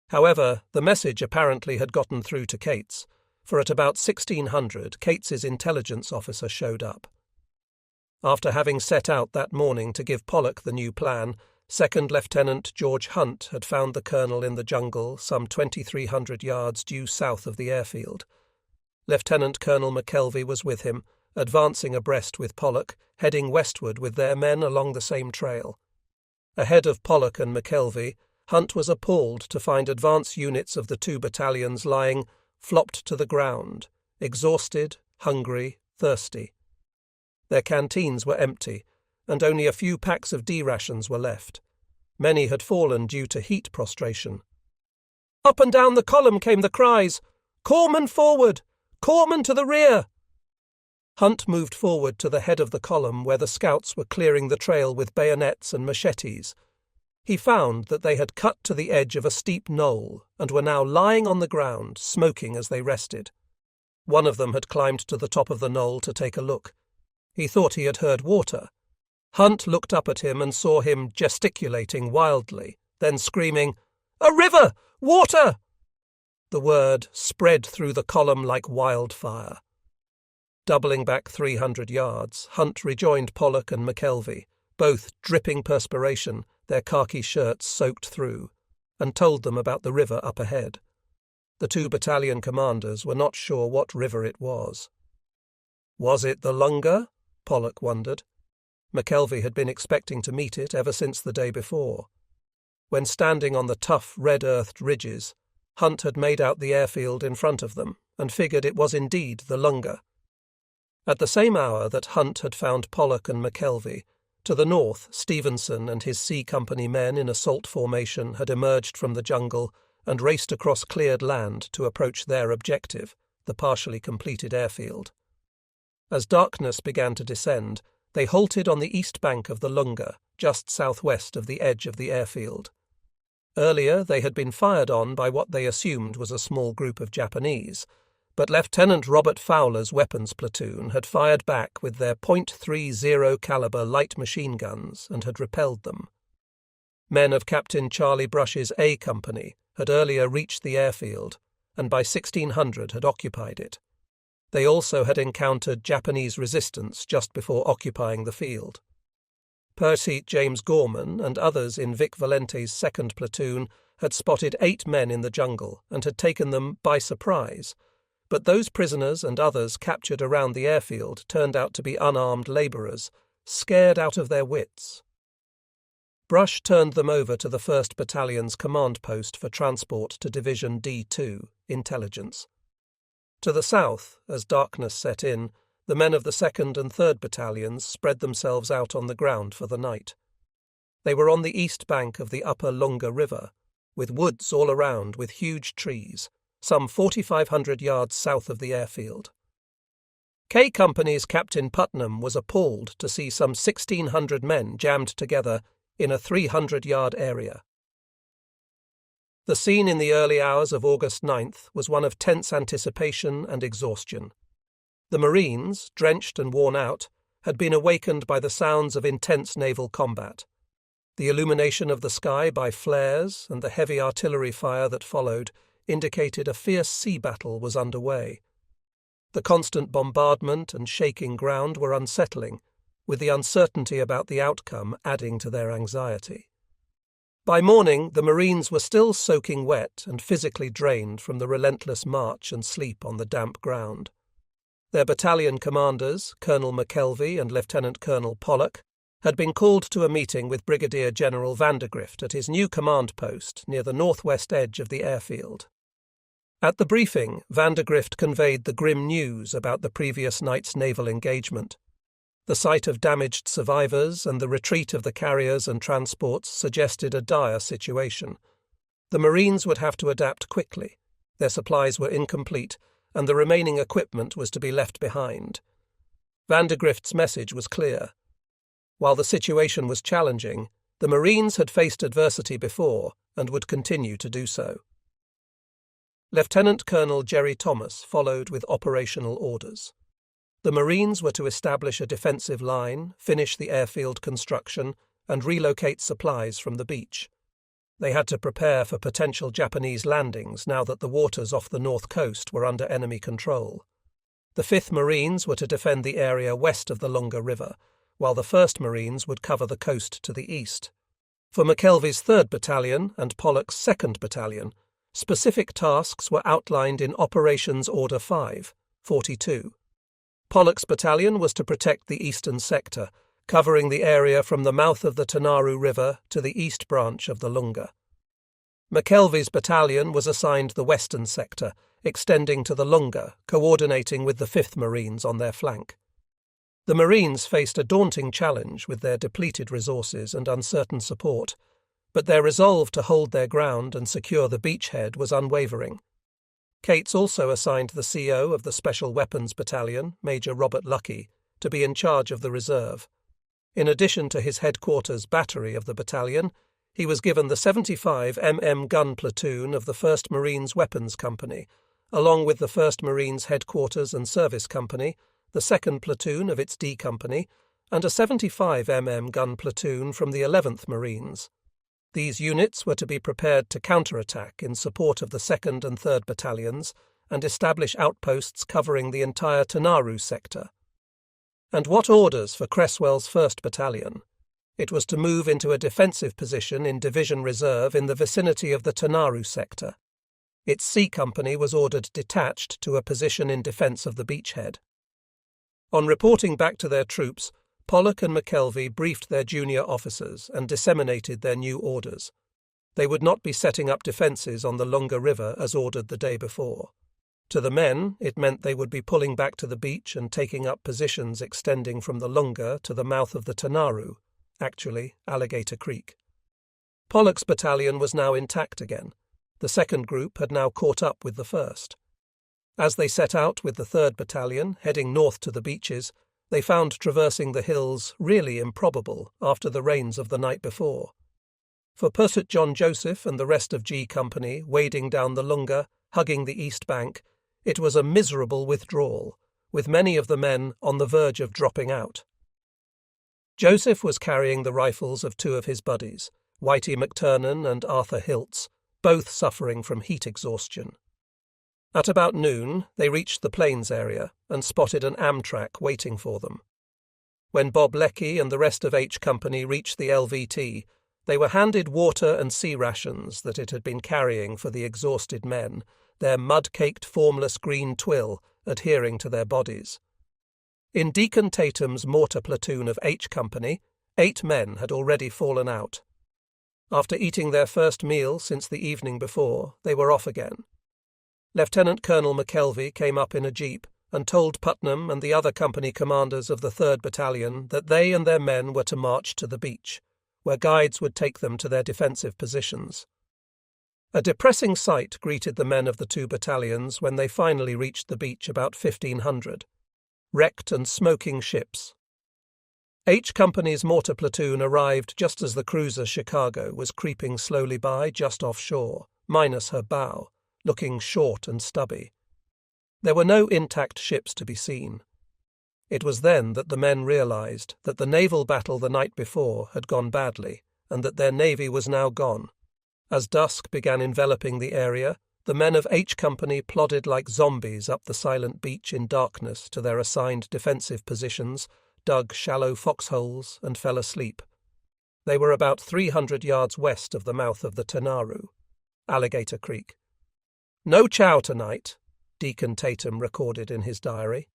However, the message apparently had gotten through to Cates, for at about 1600 Cates's intelligence officer showed up. After having set out that morning to give Pollock the new plan, 2nd Lieutenant George Hunt had found the colonel in the jungle some 2,300 yards due south of the airfield. Lieutenant Colonel McKelvey was with him, advancing abreast with Pollock, heading westward with their men along the same trail. Ahead of Pollock and McKelvey, Hunt was appalled to find advance units of the 2 battalions lying flopped to the ground, exhausted, hungry, thirsty. Their canteens were empty, and only a few packs of D rations were left. Many had fallen due to heat prostration. Up and down the column came the cries, "Corpsmen forward! Corpsmen to the rear!" Hunt moved forward to the head of the column where the scouts were clearing the trail with bayonets and machetes. He found that they had cut to the edge of a steep knoll and were now lying on the ground, smoking as they rested. One of them had climbed to the top of the knoll to take a look. He thought he had heard water. Hunt looked up at him and saw him gesticulating wildly, then screaming, "A river! Water!" The word spread through the column like wildfire. Doubling back 300 yards, Hunt rejoined Pollock and McKelvey, both dripping perspiration, their khaki shirts soaked through, and told them about the river up ahead. The 2 battalion commanders were not sure what river it was. Was it the Lunga? Pollock wondered. McKelvey had been expecting to meet it ever since the day before. When standing on the tough, red-earthed ridges, Hunt had made out the airfield in front of them and figured it was indeed the Lunga. At the same hour that Hunt had found Pollock and McKelvey, to the north, Stevenson and his C Company men in assault formation had emerged from the jungle and raced across cleared land to approach their objective, the partially completed airfield. As darkness began to descend, they halted on the east bank of the Lunga, just southwest of the edge of the airfield. Earlier they had been fired on by what they assumed was a small group of Japanese, but Lieutenant Robert Fowler's weapons platoon had fired back with their .30 caliber light machine guns and had repelled them. Men of Captain Charlie Brush's A Company had earlier reached the airfield and by 1600 had occupied it. They also had encountered Japanese resistance just before occupying the field. Pursuit James Gorman and others in Vic Valente's 2nd platoon had spotted 8 men in the jungle and had taken them by surprise, but those prisoners and others captured around the airfield turned out to be unarmed labourers, scared out of their wits. Brush turned them over to the 1st Battalion's command post for transport to Division D2, Intelligence. To the south, as darkness set in, the men of the 2nd and 3rd Battalions spread themselves out on the ground for the night. They were on the east bank of the upper Lunga River, with woods all around with huge trees, some 4,500 yards south of the airfield. K Company's Captain Putnam was appalled to see some 1,600 men jammed together in a 300-yard area. The scene in the early hours of August 9th was one of tense anticipation and exhaustion. The Marines, drenched and worn out, had been awakened by the sounds of intense naval combat. The illumination of the sky by flares and the heavy artillery fire that followed indicated a fierce sea battle was underway. The constant bombardment and shaking ground were unsettling, with the uncertainty about the outcome adding to their anxiety. By morning, the Marines were still soaking wet and physically drained from the relentless march and sleep on the damp ground. Their battalion commanders, Colonel McKelvey and Lieutenant Colonel Pollock, had been called to a meeting with Brigadier General Vandergrift at his new command post near the northwest edge of the airfield. At the briefing, Vandergrift conveyed the grim news about the previous night's naval engagement. The sight of damaged survivors and the retreat of the carriers and transports suggested a dire situation. The Marines would have to adapt quickly. Their supplies were incomplete, and the remaining equipment was to be left behind. Vandergrift's message was clear. While the situation was challenging, the Marines had faced adversity before and would continue to do so. Lieutenant Colonel Jerry Thomas followed with operational orders. The Marines were to establish a defensive line, finish the airfield construction, and relocate supplies from the beach. They had to prepare for potential Japanese landings now that the waters off the north coast were under enemy control. The 5th Marines were to defend the area west of the Lunga River, while the 1st Marines would cover the coast to the east. For McKelvey's 3rd Battalion and Pollock's 2nd Battalion, specific tasks were outlined in Operations Order 5, 42. Pollock's battalion was to protect the eastern sector, covering the area from the mouth of the Tanaru River to the east branch of the Lunga. McKelvey's battalion was assigned the western sector, extending to the Lunga, coordinating with the 5th Marines on their flank. The Marines faced a daunting challenge with their depleted resources and uncertain support, but their resolve to hold their ground and secure the beachhead was unwavering. Cates also assigned the CO of the Special Weapons Battalion, Major Robert Lucky, to be in charge of the reserve. In addition to his headquarters battery of the battalion, he was given the 75 mm gun platoon of the 1st Marines Weapons Company, along with the 1st Marines Headquarters and Service Company, the 2nd Platoon of its D Company, and a 75 mm gun platoon from the 11th Marines. These units were to be prepared to counterattack in support of the 2nd and 3rd Battalions and establish outposts covering the entire Tanaru sector. And what orders for Cresswell's 1st Battalion? It was to move into a defensive position in Division Reserve in the vicinity of the Tanaru sector. Its C Company was ordered detached to a position in defence of the beachhead. On reporting back to their troops, Pollock and McKelvey briefed their junior officers and disseminated their new orders. They would not be setting up defences on the Lunga River as ordered the day before. To the men, it meant they would be pulling back to the beach and taking up positions extending from the Lunga to the mouth of the Tanaru, actually Alligator Creek. Pollock's battalion was now intact again. The 2nd group had now caught up with the 1st. As they set out with the 3rd Battalion, heading north to the beaches, they found traversing the hills really improbable after the rains of the night before. For Pursuit John Joseph and the rest of G Company wading down the Lunga, hugging the east bank, it was a miserable withdrawal, with many of the men on the verge of dropping out. Joseph was carrying the rifles of 2 of his buddies, Whitey McTurnan and Arthur Hiltz, both suffering from heat exhaustion. At about noon, they reached the plains area and spotted an Amtrak waiting for them. When Bob Leckie and the rest of H Company reached the LVT, they were handed water and sea rations that it had been carrying for the exhausted men, their mud-caked formless green twill adhering to their bodies. In Deacon Tatum's mortar platoon of H Company, 8 men had already fallen out. After eating their first meal since the evening before, they were off again. Lieutenant Colonel McKelvey came up in a jeep and told Putnam and the other company commanders of the 3rd Battalion that they and their men were to march to the beach, where guides would take them to their defensive positions. A depressing sight greeted the men of the 2 battalions when they finally reached the beach about 1500. Wrecked and smoking ships. H Company's mortar platoon arrived just as the cruiser Chicago was creeping slowly by just offshore, minus her bow, looking short and stubby. There were no intact ships to be seen. It was then that the men realized that the naval battle the night before had gone badly, and that their navy was now gone. As dusk began enveloping the area, the men of H Company plodded like zombies up the silent beach in darkness to their assigned defensive positions, dug shallow foxholes, and fell asleep. They were about 300 yards west of the mouth of the Tanaru, Alligator Creek. "No chow tonight," Deacon Tatum recorded in his diary.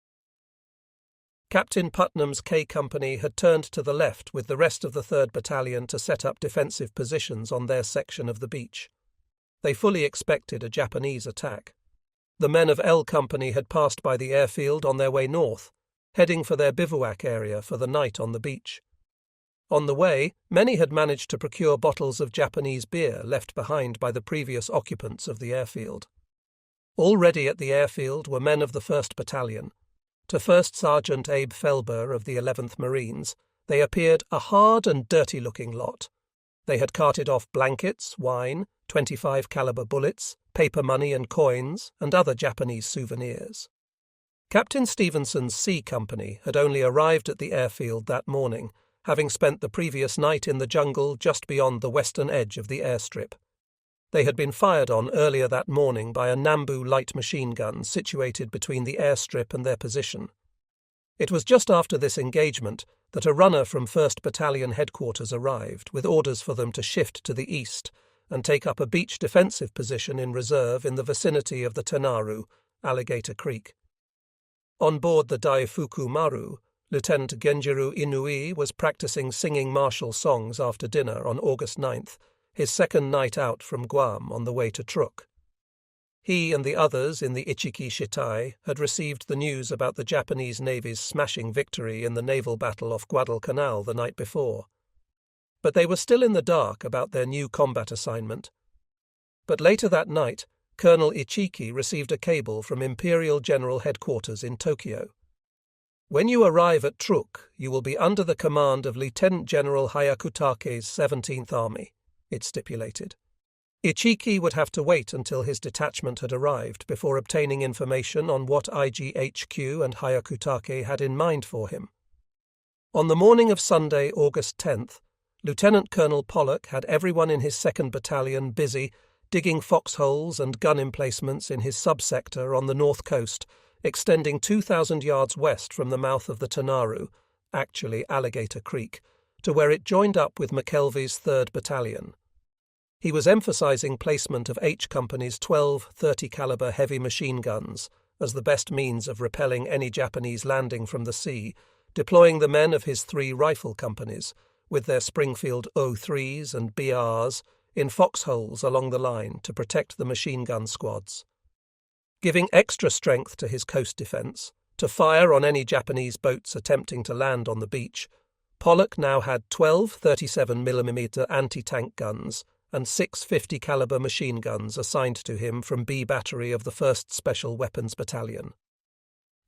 Captain Putnam's K Company had turned to the left with the rest of the 3rd Battalion to set up defensive positions on their section of the beach. They fully expected a Japanese attack. The men of L Company had passed by the airfield on their way north, heading for their bivouac area for the night on the beach. On the way, many had managed to procure bottles of Japanese beer left behind by the previous occupants of the airfield. Already at the airfield were men of the 1st Battalion. To First Sergeant Abe Felber of the 11th Marines, they appeared a hard and dirty-looking lot. They had carted off blankets, wine, 25 caliber bullets, paper money and coins, and other Japanese souvenirs. Captain Stevenson's C Company had only arrived at the airfield that morning, having spent the previous night in the jungle just beyond the western edge of the airstrip. They had been fired on earlier that morning by a Nambu light machine gun situated between the airstrip and their position. It was just after this engagement that a runner from 1st Battalion headquarters arrived with orders for them to shift to the east and take up a beach defensive position in reserve in the vicinity of the Tanaru, Alligator Creek. On board the Daifuku Maru, Lieutenant Genjiru Inui was practicing singing martial songs after dinner on August 9th, his second night out from Guam on the way to Truk. He and the others in the Ichiki Shitai had received the news about the Japanese Navy's smashing victory in the naval battle off Guadalcanal the night before. But they were still in the dark about their new combat assignment. But later that night, Colonel Ichiki received a cable from Imperial General Headquarters in Tokyo. "When you arrive at Truk, you will be under the command of Lieutenant General Hyakutake's 17th Army," it stipulated. Ichiki would have to wait until his detachment had arrived before obtaining information on what IGHQ and Hyakutake had in mind for him. On the morning of Sunday, August 10th, Lieutenant Colonel Pollock had everyone in his 2nd Battalion busy digging foxholes and gun emplacements in his subsector on the north coast, extending 2,000 yards west from the mouth of the Tanaru, actually Alligator Creek, to where it joined up with McKelvey's 3rd Battalion. He was emphasizing placement of H Company's 12 30 caliber heavy machine guns as the best means of repelling any Japanese landing from the sea, deploying the men of his 3 rifle companies, with their Springfield 03s and BRs, in foxholes along the line to protect the machine gun squads. Giving extra strength to his coast defense, to fire on any Japanese boats attempting to land on the beach, Pollock now had 12 37mm anti-tank guns and 6 50 caliber machine guns assigned to him from B Battery of the 1st Special Weapons Battalion.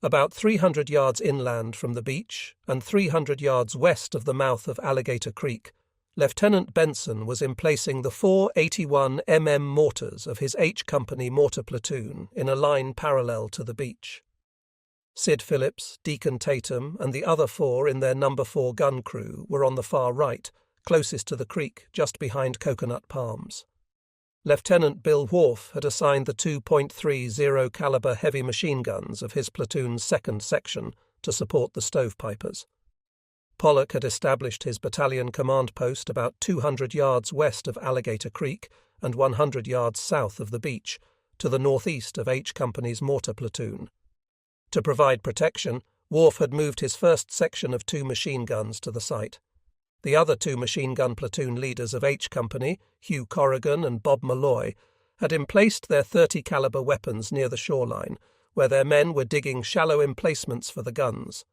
About 300 yards inland from the beach and 300 yards west of the mouth of Alligator Creek, Lieutenant Benson was emplacing the 4 81 mm mortars of his H Company mortar platoon in a line parallel to the beach. Sid Phillips, Deacon Tatum, and the other 4 in their number 4 gun crew were on the far right, closest to the creek, just behind coconut palms. Lieutenant Bill Wharf had assigned the 2.30 caliber heavy machine guns of his platoon's 2nd section to support the stovepipers. Pollock had established his battalion command post about 200 yards west of Alligator Creek and 100 yards south of the beach, to the northeast of H Company's mortar platoon. To provide protection, Wharf had moved his 1st section of 2 machine guns to the site. The other two machine gun platoon leaders of H Company, Hugh Corrigan and Bob Malloy, had emplaced their 30 caliber weapons near the shoreline, where their men were digging shallow emplacements for the guns.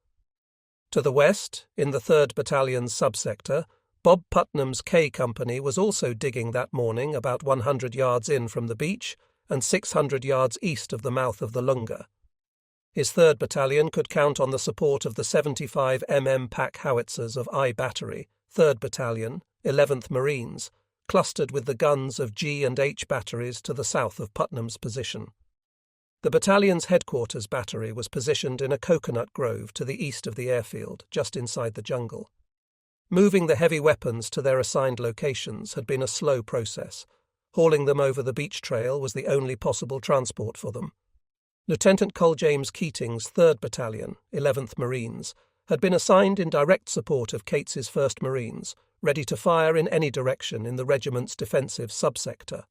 To the west, in the 3rd Battalion's subsector, Bob Putnam's K Company was also digging that morning about 100 yards in from the beach and 600 yards east of the mouth of the Lunga. His 3rd Battalion could count on the support of the 75 pack howitzers of I Battery, 3rd Battalion, 11th Marines, clustered with the guns of G and H batteries to the south of Putnam's position. The battalion's headquarters battery was positioned in a coconut grove to the east of the airfield, just inside the jungle. Moving the heavy weapons to their assigned locations had been a slow process. Hauling them over the beach trail was the only possible transport for them. Lieutenant Col James Keating's 3rd Battalion, 11th Marines, had been assigned in direct support of Cates's 1st Marines, ready to fire in any direction in the regiment's defensive subsector.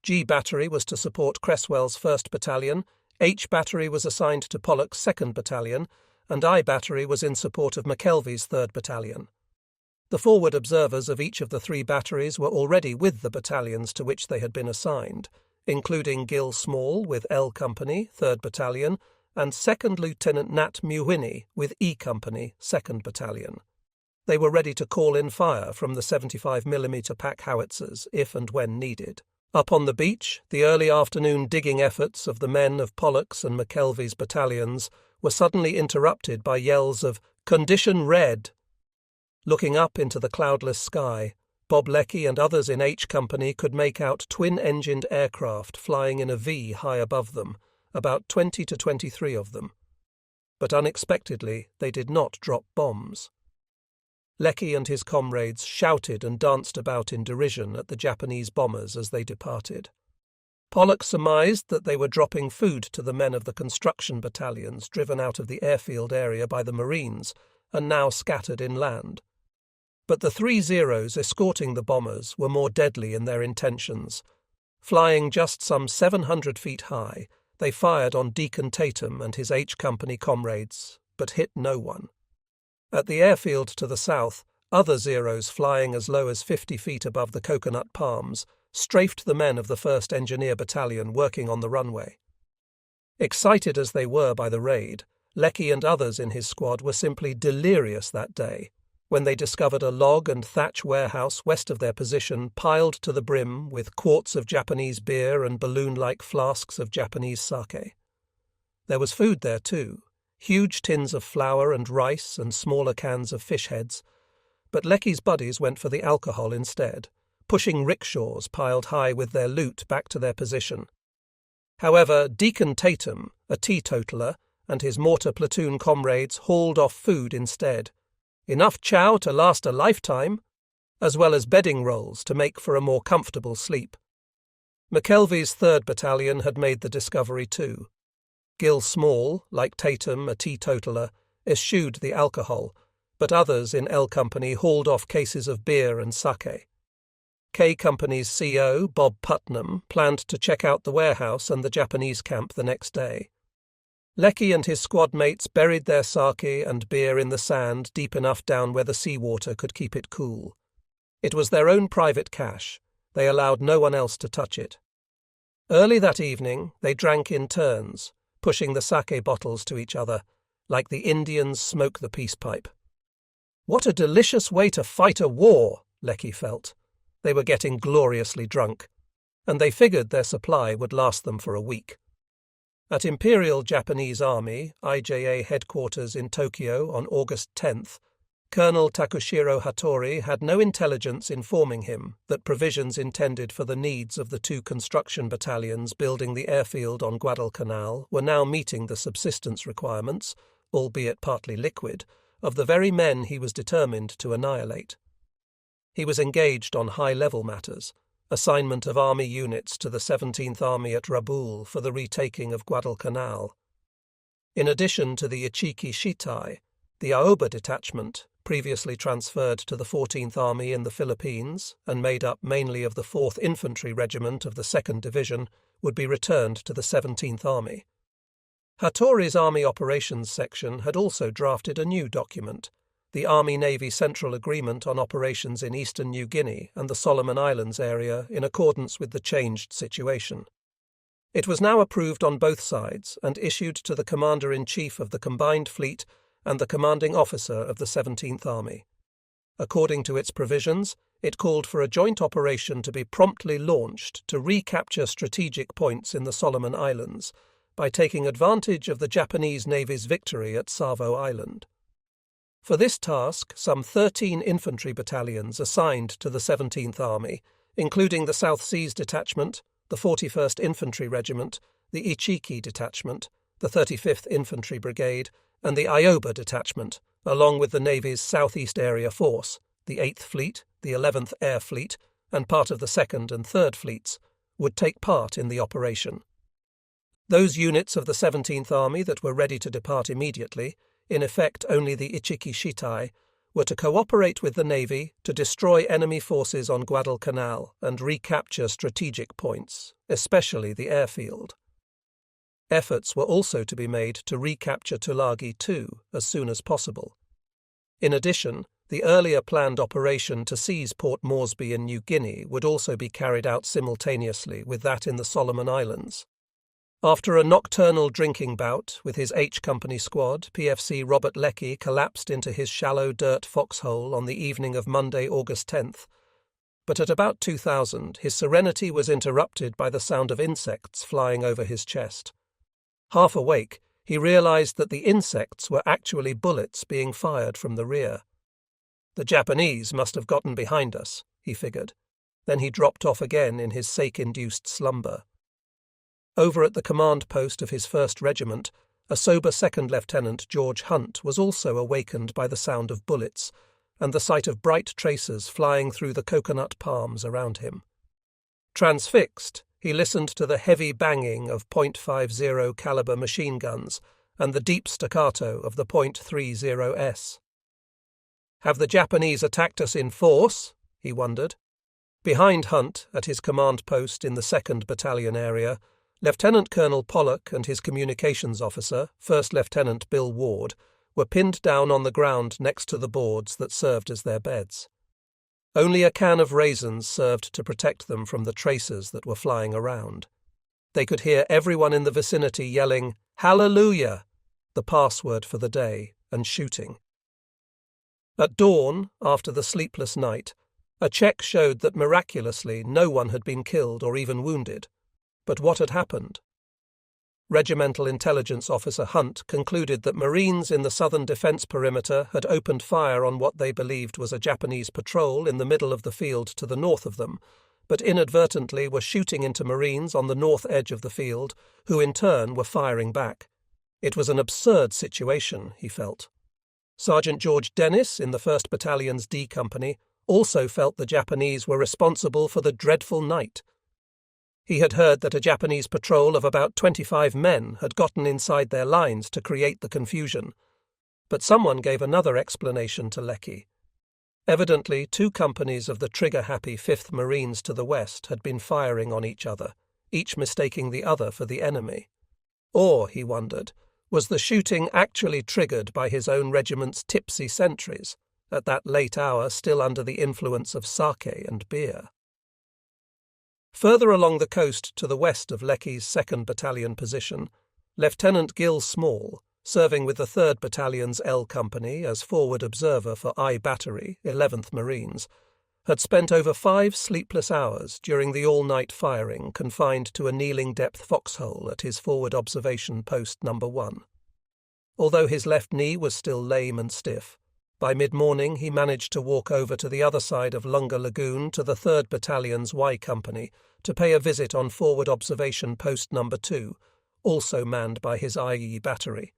G Battery was to support Cresswell's 1st Battalion, H Battery was assigned to Pollock's 2nd Battalion, and I Battery was in support of McKelvey's 3rd Battalion. The forward observers of each of the 3 batteries were already with the battalions to which they had been assigned, including Gil Small with L Company, 3rd Battalion, and 2nd Lieutenant Nat Mewhinney with E Company, 2nd Battalion. They were ready to call in fire from the 75mm pack howitzers if and when needed. Up on the beach, the early afternoon digging efforts of the men of Pollock's and McKelvey's battalions were suddenly interrupted by yells of "Condition Red!" Looking up into the cloudless sky, Bob Leckie and others in H Company could make out twin-engined aircraft flying in a V high above them, about 20 to 23 of them. But unexpectedly, they did not drop bombs. Leckie and his comrades shouted and danced about in derision at the Japanese bombers as they departed. Pollock surmised that they were dropping food to the men of the construction battalions driven out of the airfield area by the Marines and now scattered inland. But the 3 Zeros escorting the bombers were more deadly in their intentions. Flying just some 700 feet high, they fired on Deacon Tatum and his H Company comrades, but hit no one. At the airfield to the south, other Zeros flying as low as 50 feet above the coconut palms strafed the men of the 1st Engineer Battalion working on the runway. Excited as they were by the raid, Leckie and others in his squad were simply delirious that day when they discovered a log and thatch warehouse west of their position piled to the brim with quarts of Japanese beer and balloon-like flasks of Japanese sake. There was food there too, huge tins of flour and rice and smaller cans of fish heads, but Leckie's buddies went for the alcohol instead, pushing rickshaws piled high with their loot back to their position. However, Deacon Tatum, a teetotaler, and his mortar platoon comrades hauled off food instead. Enough chow to last a lifetime, as well as bedding rolls to make for a more comfortable sleep. McKelvey's 3rd Battalion had made the discovery too. Gil Small, like Tatum, a teetotaler, eschewed the alcohol, but others in L Company hauled off cases of beer and sake. K Company's CO, Bob Putnam, planned to check out the warehouse and the Japanese camp the next day. Leckie and his squad mates buried their sake and beer in the sand deep enough down where the seawater could keep it cool. It was their own private cache. They allowed no one else to touch it. Early that evening, they drank in turns, pushing the sake bottles to each other, like the Indians smoke the peace pipe. What a delicious way to fight a war, Leckie felt. They were getting gloriously drunk, and they figured their supply would last them for a week. At Imperial Japanese Army, IJA headquarters in Tokyo on August 10th, Colonel Takushiro Hattori had no intelligence informing him that provisions intended for the needs of the 2 construction battalions building the airfield on Guadalcanal were now meeting the subsistence requirements, albeit partly liquid, of the very men he was determined to annihilate. He was engaged on high-level matters, assignment of army units to the 17th Army at Rabaul for the retaking of Guadalcanal. In addition to the Ichiki Shitai, the Aoba detachment, previously transferred to the 14th Army in the Philippines and made up mainly of the 4th Infantry Regiment of the 2nd Division, would be returned to the 17th Army. Hattori's Army Operations Section had also drafted a new document, the Army-Navy Central Agreement on operations in eastern New Guinea and the Solomon Islands area in accordance with the changed situation. It was now approved on both sides and issued to the Commander-in-Chief of the Combined Fleet and the Commanding Officer of the 17th Army. According to its provisions, it called for a joint operation to be promptly launched to recapture strategic points in the Solomon Islands by taking advantage of the Japanese Navy's victory at Savo Island. For this task, some 13 infantry battalions assigned to the 17th Army, including the South Seas Detachment, the 41st Infantry Regiment, the Ichiki Detachment, the 35th Infantry Brigade, and the Ioba Detachment, along with the Navy's Southeast Area Force, the 8th Fleet, the 11th Air Fleet, and part of the 2nd and 3rd Fleets, would take part in the operation. Those units of the 17th Army that were ready to depart immediately, in effect only the Ichiki Shitai, were to cooperate with the Navy to destroy enemy forces on Guadalcanal and recapture strategic points, especially the airfield. Efforts were also to be made to recapture Tulagi too as soon as possible. In addition, the earlier planned operation to seize Port Moresby in New Guinea would also be carried out simultaneously with that in the Solomon Islands. After a nocturnal drinking bout with his H Company squad, PFC Robert Leckie collapsed into his shallow dirt foxhole on the evening of Monday, August 10th. But at about 2000, his serenity was interrupted by the sound of insects flying over his chest. Half awake, he realized that the insects were actually bullets being fired from the rear. The Japanese must have gotten behind us, he figured. Then he dropped off again in his sake-induced slumber. Over at the command post of his 1st Regiment, a sober 2nd Lieutenant George Hunt was also awakened by the sound of bullets and the sight of bright tracers flying through the coconut palms around him. Transfixed, he listened to the heavy banging of .50 caliber machine guns and the deep staccato of the .30s. Have the Japanese attacked us in force? He wondered. Behind Hunt, at his command post in the 2nd Battalion area, Lieutenant Colonel Pollock and his communications officer, 1st Lieutenant Bill Ward, were pinned down on the ground next to the boards that served as their beds. Only a can of raisins served to protect them from the tracers that were flying around. They could hear everyone in the vicinity yelling, "Hallelujah!" the password for the day, and shooting. At dawn, after the sleepless night, a check showed that miraculously no one had been killed or even wounded. But what had happened? Regimental Intelligence Officer Hunt concluded that Marines in the southern defense perimeter had opened fire on what they believed was a Japanese patrol in the middle of the field to the north of them, but inadvertently were shooting into Marines on the north edge of the field, who in turn were firing back. It was an absurd situation, he felt. Sergeant George Dennis in the 1st Battalion's D Company also felt the Japanese were responsible for the dreadful night. He had heard that a Japanese patrol of about 25 men had gotten inside their lines to create the confusion. But someone gave another explanation to Leckie. Evidently, 2 companies of the trigger-happy 5th Marines to the west had been firing on each other, each mistaking the other for the enemy. Or, he wondered, was the shooting actually triggered by his own regiment's tipsy sentries, at that late hour still under the influence of sake and beer? Further along the coast to the west of Leckie's 2nd Battalion position, Lieutenant Gil Small, serving with the 3rd Battalion's L Company as forward observer for I Battery, 11th Marines, had spent over 5 sleepless hours during the all-night firing confined to a kneeling-depth foxhole at his forward observation post No. 1. Although his left knee was still lame and stiff, by mid-morning he managed to walk over to the other side of Lunga Lagoon to the 3rd Battalion's Y Company to pay a visit on forward observation post No. 2, also manned by his IE battery.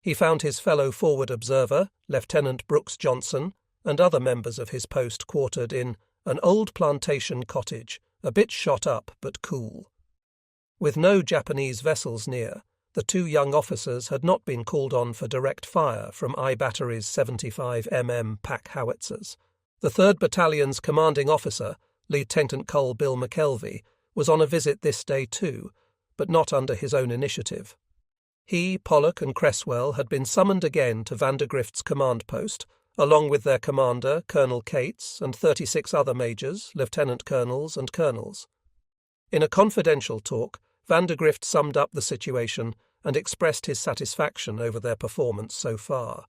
He found his fellow forward observer, Lieutenant Brooks Johnson, and other members of his post quartered in an old plantation cottage, a bit shot up but cool. With no Japanese vessels near, the 2 young officers had not been called on for direct fire from I Battery's 75mm pack howitzers. The 3rd Battalion's commanding officer, Lieutenant Col Bill McKelvey, was on a visit this day too, but not under his own initiative. He, Pollock and Cresswell had been summoned again to Vandergrift's command post along with their commander, Colonel Cates, and 36 other majors, lieutenant colonels, and colonels. In a confidential talk, Vandergrift summed up the situation and expressed his satisfaction over their performance so far.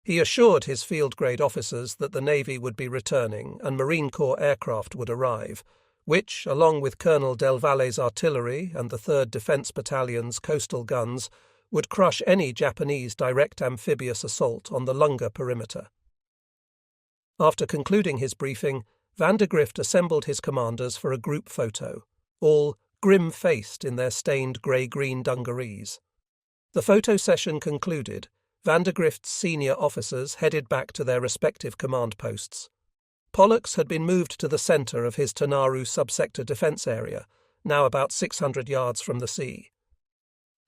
He assured his field-grade officers that the Navy would be returning and Marine Corps aircraft would arrive, which, along with Colonel Del Valle's artillery and the 3rd Defence Battalion's coastal guns, would crush any Japanese direct amphibious assault on the Lunga perimeter. After concluding his briefing, Vandergrift assembled his commanders for a group photo, all grim-faced in their stained grey-green dungarees. The photo session concluded, Vandergrift's senior officers headed back to their respective command posts. Pollux had been moved to the centre of his Tanaru subsector defence area, now about 600 yards from the sea.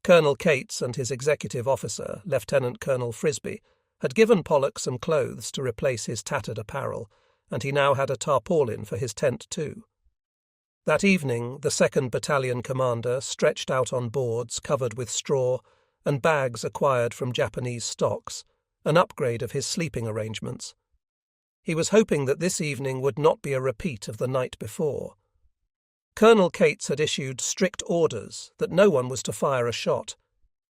Colonel Cates and his executive officer, Lieutenant Colonel Frisbee, had given Pollux some clothes to replace his tattered apparel, and he now had a tarpaulin for his tent too. That evening, the 2nd Battalion commander stretched out on boards covered with straw and bags acquired from Japanese stocks, an upgrade of his sleeping arrangements. He was hoping that this evening would not be a repeat of the night before. Colonel Cates had issued strict orders that no one was to fire a shot.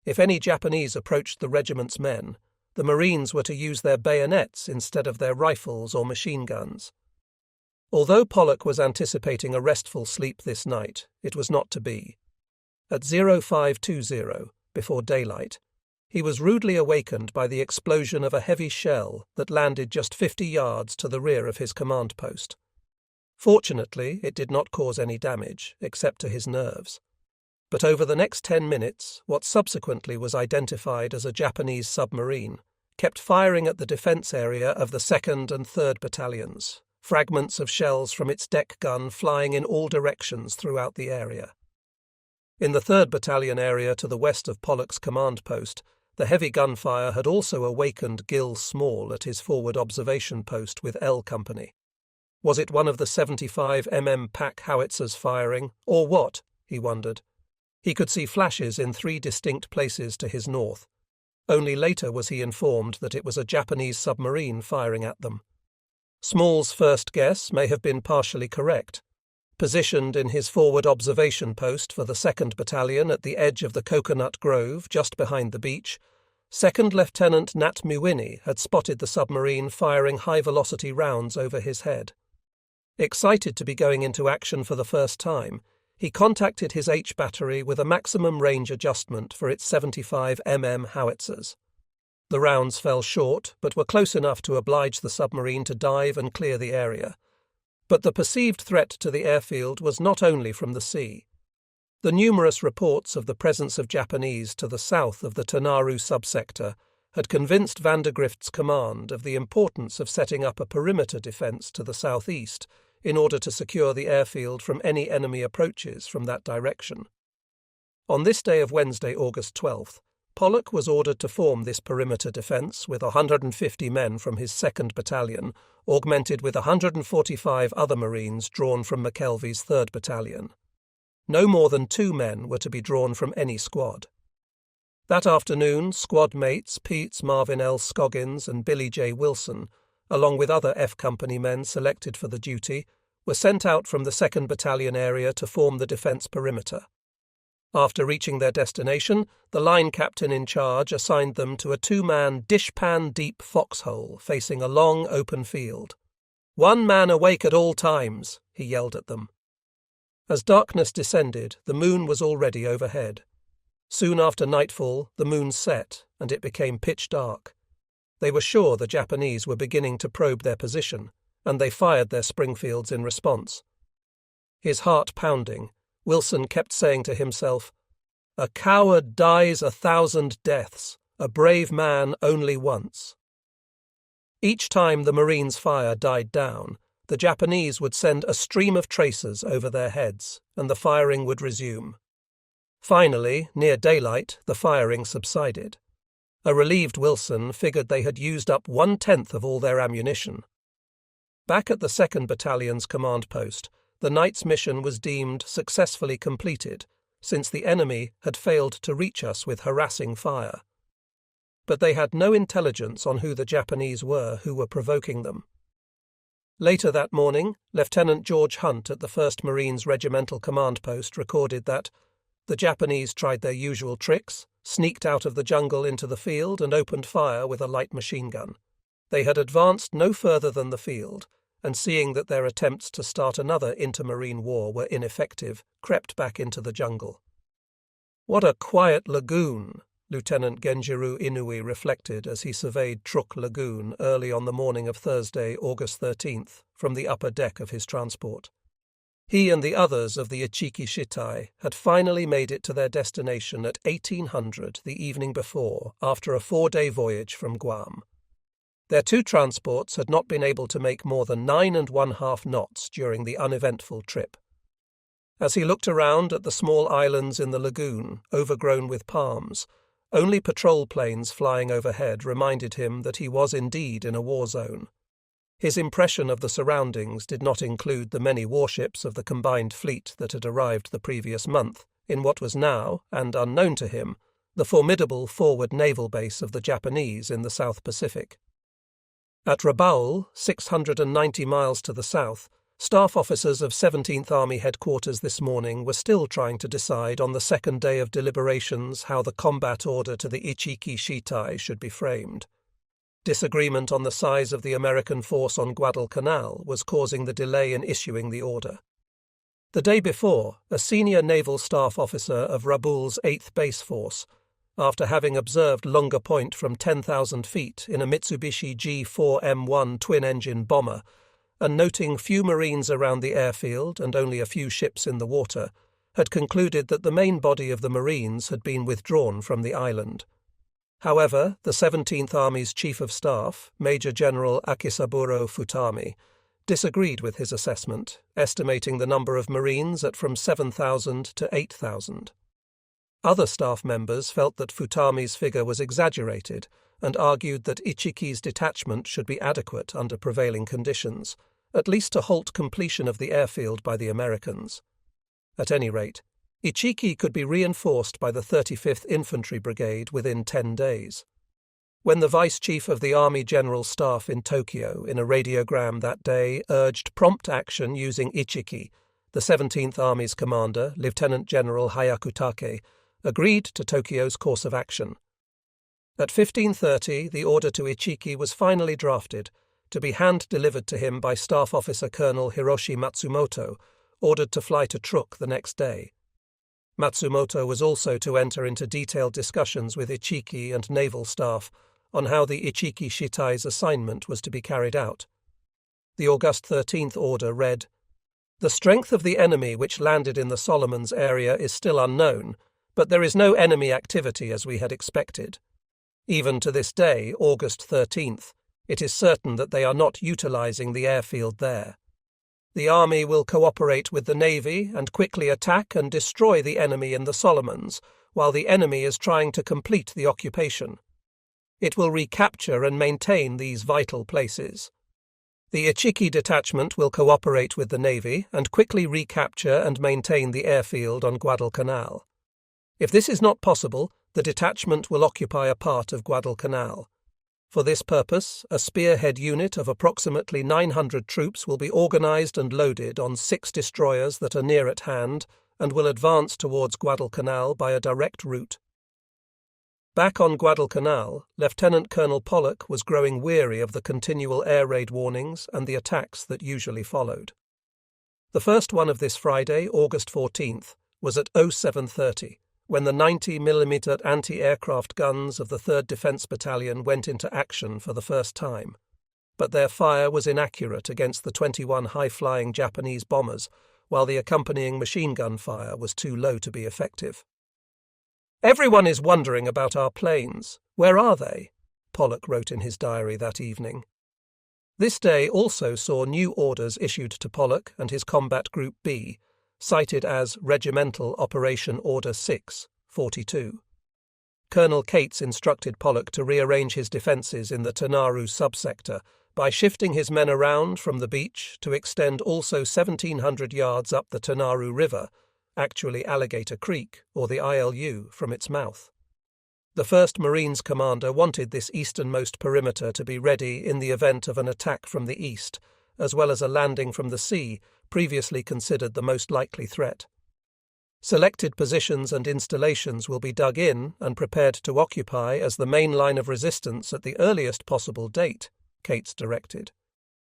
If any Japanese approached the regiment's men, the Marines were to use their bayonets instead of their rifles or machine guns. Although Pollock was anticipating a restful sleep this night, it was not to be. At 0520, before daylight, he was rudely awakened by the explosion of a heavy shell that landed just 50 yards to the rear of his command post. Fortunately, it did not cause any damage, except to his nerves. But over the next 10 minutes, what subsequently was identified as a Japanese submarine kept firing at the defence area of the 2nd and 3rd Battalions, fragments of shells from its deck gun flying in all directions throughout the area. In the 3rd Battalion area to the west of Pollock's command post, the heavy gunfire had also awakened Gil Small at his forward observation post with L Company. Was it one of the 75 mm pack howitzers firing, or what? He wondered. He could see flashes in 3 distinct places to his north. Only later was he informed that it was a Japanese submarine firing at them. Small's first guess may have been partially correct. Positioned in his forward observation post for the 2nd Battalion at the edge of the coconut grove just behind the beach, 2nd Lieutenant Nat Muwini had spotted the submarine firing high-velocity rounds over his head. Excited to be going into action for the first time, he contacted his H battery with a maximum range adjustment for its 75 mm howitzers. The rounds fell short, but were close enough to oblige the submarine to dive and clear the area. But the perceived threat to the airfield was not only from the sea. The numerous reports of the presence of Japanese to the south of the Tanaru subsector had convinced Vandergrift's command of the importance of setting up a perimeter defence to the southeast in order to secure the airfield from any enemy approaches from that direction. On this day of Wednesday, August 12th, Pollock was ordered to form this perimeter defence with 150 men from his 2nd Battalion, augmented with 145 other Marines drawn from McKelvey's 3rd Battalion. No more than 2 men were to be drawn from any squad. That afternoon, squad mates Pete Marvin L. Scoggins and Billy J. Wilson, along with other F Company men selected for the duty, were sent out from the 2nd Battalion area to form the defence perimeter. After reaching their destination, the line captain in charge assigned them to a 2-man dishpan-deep foxhole facing a long open field. "One man awake at all times," he yelled at them. As darkness descended, the moon was already overhead. Soon after nightfall, the moon set, and it became pitch dark. They were sure the Japanese were beginning to probe their position, and they fired their Springfields in response. His heart pounding, Wilson kept saying to himself, "A coward dies 1,000 deaths, a brave man only once." Each time the Marines' fire died down, the Japanese would send a stream of tracers over their heads, and the firing would resume. Finally, near daylight, the firing subsided. A relieved Wilson figured they had used up 1/10 of all their ammunition. Back at the 2nd Battalion's command post, the night's mission was deemed successfully completed, since the enemy had failed to reach us with harassing fire. but they had no intelligence on who the Japanese were who were provoking them. Later that morning, Lieutenant George Hunt at the 1st Marines Regimental Command Post recorded that the Japanese tried their usual tricks, sneaked out of the jungle into the field and opened fire with a light machine gun. They had advanced no further than the field, and seeing that their attempts to start another intermarine war were ineffective, crept back into the jungle. "What a quiet lagoon," Lieutenant Genjiro Inui reflected as he surveyed Truk Lagoon early on the morning of Thursday, August 13th, from the upper deck of his transport. He and the others of the Ichiki Shitai had finally made it to their destination at 1800 the evening before, after a 4-day voyage from Guam. Their 2 transports had not been able to make more than 9½ knots during the uneventful trip. As he looked around at the small islands in the lagoon, overgrown with palms, only patrol planes flying overhead reminded him that he was indeed in a war zone. His impression of the surroundings did not include the many warships of the combined fleet that had arrived the previous month in what was now, and unknown to him, the formidable forward naval base of the Japanese in the South Pacific. At Rabaul, 690 miles to the south, staff officers of 17th Army Headquarters this morning were still trying to decide on the second day of deliberations how the combat order to the Ichiki Shitai should be framed. Disagreement on the size of the American force on Guadalcanal was causing the delay in issuing the order. The day before, a senior naval staff officer of Rabaul's 8th Base Force, after having observed Lunga Point from 10,000 feet in a Mitsubishi G4M1 twin-engine bomber, and noting few Marines around the airfield and only a few ships in the water, had concluded that the main body of the Marines had been withdrawn from the island. However, the 17th Army's Chief of Staff, Major General Akisaburo Futami, disagreed with his assessment, estimating the number of Marines at from 7,000 to 8,000. Other staff members felt that Futami's figure was exaggerated and argued that Ichiki's detachment should be adequate under prevailing conditions, at least to halt completion of the airfield by the Americans. At any rate, Ichiki could be reinforced by the 35th Infantry Brigade within 10 days. When the Vice Chief of the Army General Staff in Tokyo in a radiogram that day urged prompt action using Ichiki, the 17th Army's commander, Lieutenant General Hayakutake, agreed to Tokyo's course of action. At 15:30, the order to Ichiki was finally drafted, to be hand-delivered to him by Staff Officer Colonel Hiroshi Matsumoto, ordered to fly to Truk the next day. Matsumoto was also to enter into detailed discussions with Ichiki and naval staff on how the Ichiki Shitai's assignment was to be carried out. The August 13th order read, "The strength of the enemy which landed in the Solomons area is still unknown, but there is no enemy activity as we had expected. Even to this day, August 13th, it is certain that they are not utilizing the airfield there. The Army will cooperate with the Navy and quickly attack and destroy the enemy in the Solomons, while the enemy is trying to complete the occupation. It will recapture and maintain these vital places. The Ichiki detachment will cooperate with the Navy and quickly recapture and maintain the airfield on Guadalcanal. If this is not possible, the detachment will occupy a part of Guadalcanal. For this purpose, a spearhead unit of approximately 900 troops will be organized and loaded on 6 destroyers that are near at hand and will advance towards Guadalcanal by a direct route." Back on Guadalcanal, Lieutenant Colonel Pollock was growing weary of the continual air raid warnings and the attacks that usually followed. The first one of this Friday, August 14th, was at 07:30. When the 90mm anti-aircraft guns of the 3rd Defence Battalion went into action for the first time, but their fire was inaccurate against the 21 high-flying Japanese bombers, while the accompanying machine gun fire was too low to be effective. "Everyone is wondering about our planes. Where are they?" Pollock wrote in his diary that evening. This day also saw new orders issued to Pollock and his Combat Group B, cited as Regimental Operation Order 6, 42. Colonel Cates instructed Pollock to rearrange his defences in the Tanaru subsector by shifting his men around from the beach to extend also 1,700 yards up the Tanaru River, actually Alligator Creek, or the ILU, from its mouth. The 1st Marines commander wanted this easternmost perimeter to be ready in the event of an attack from the east, as well as a landing from the sea, previously considered the most likely threat. Selected positions and installations will be dug in and prepared to occupy as the main line of resistance at the earliest possible date, Cates directed.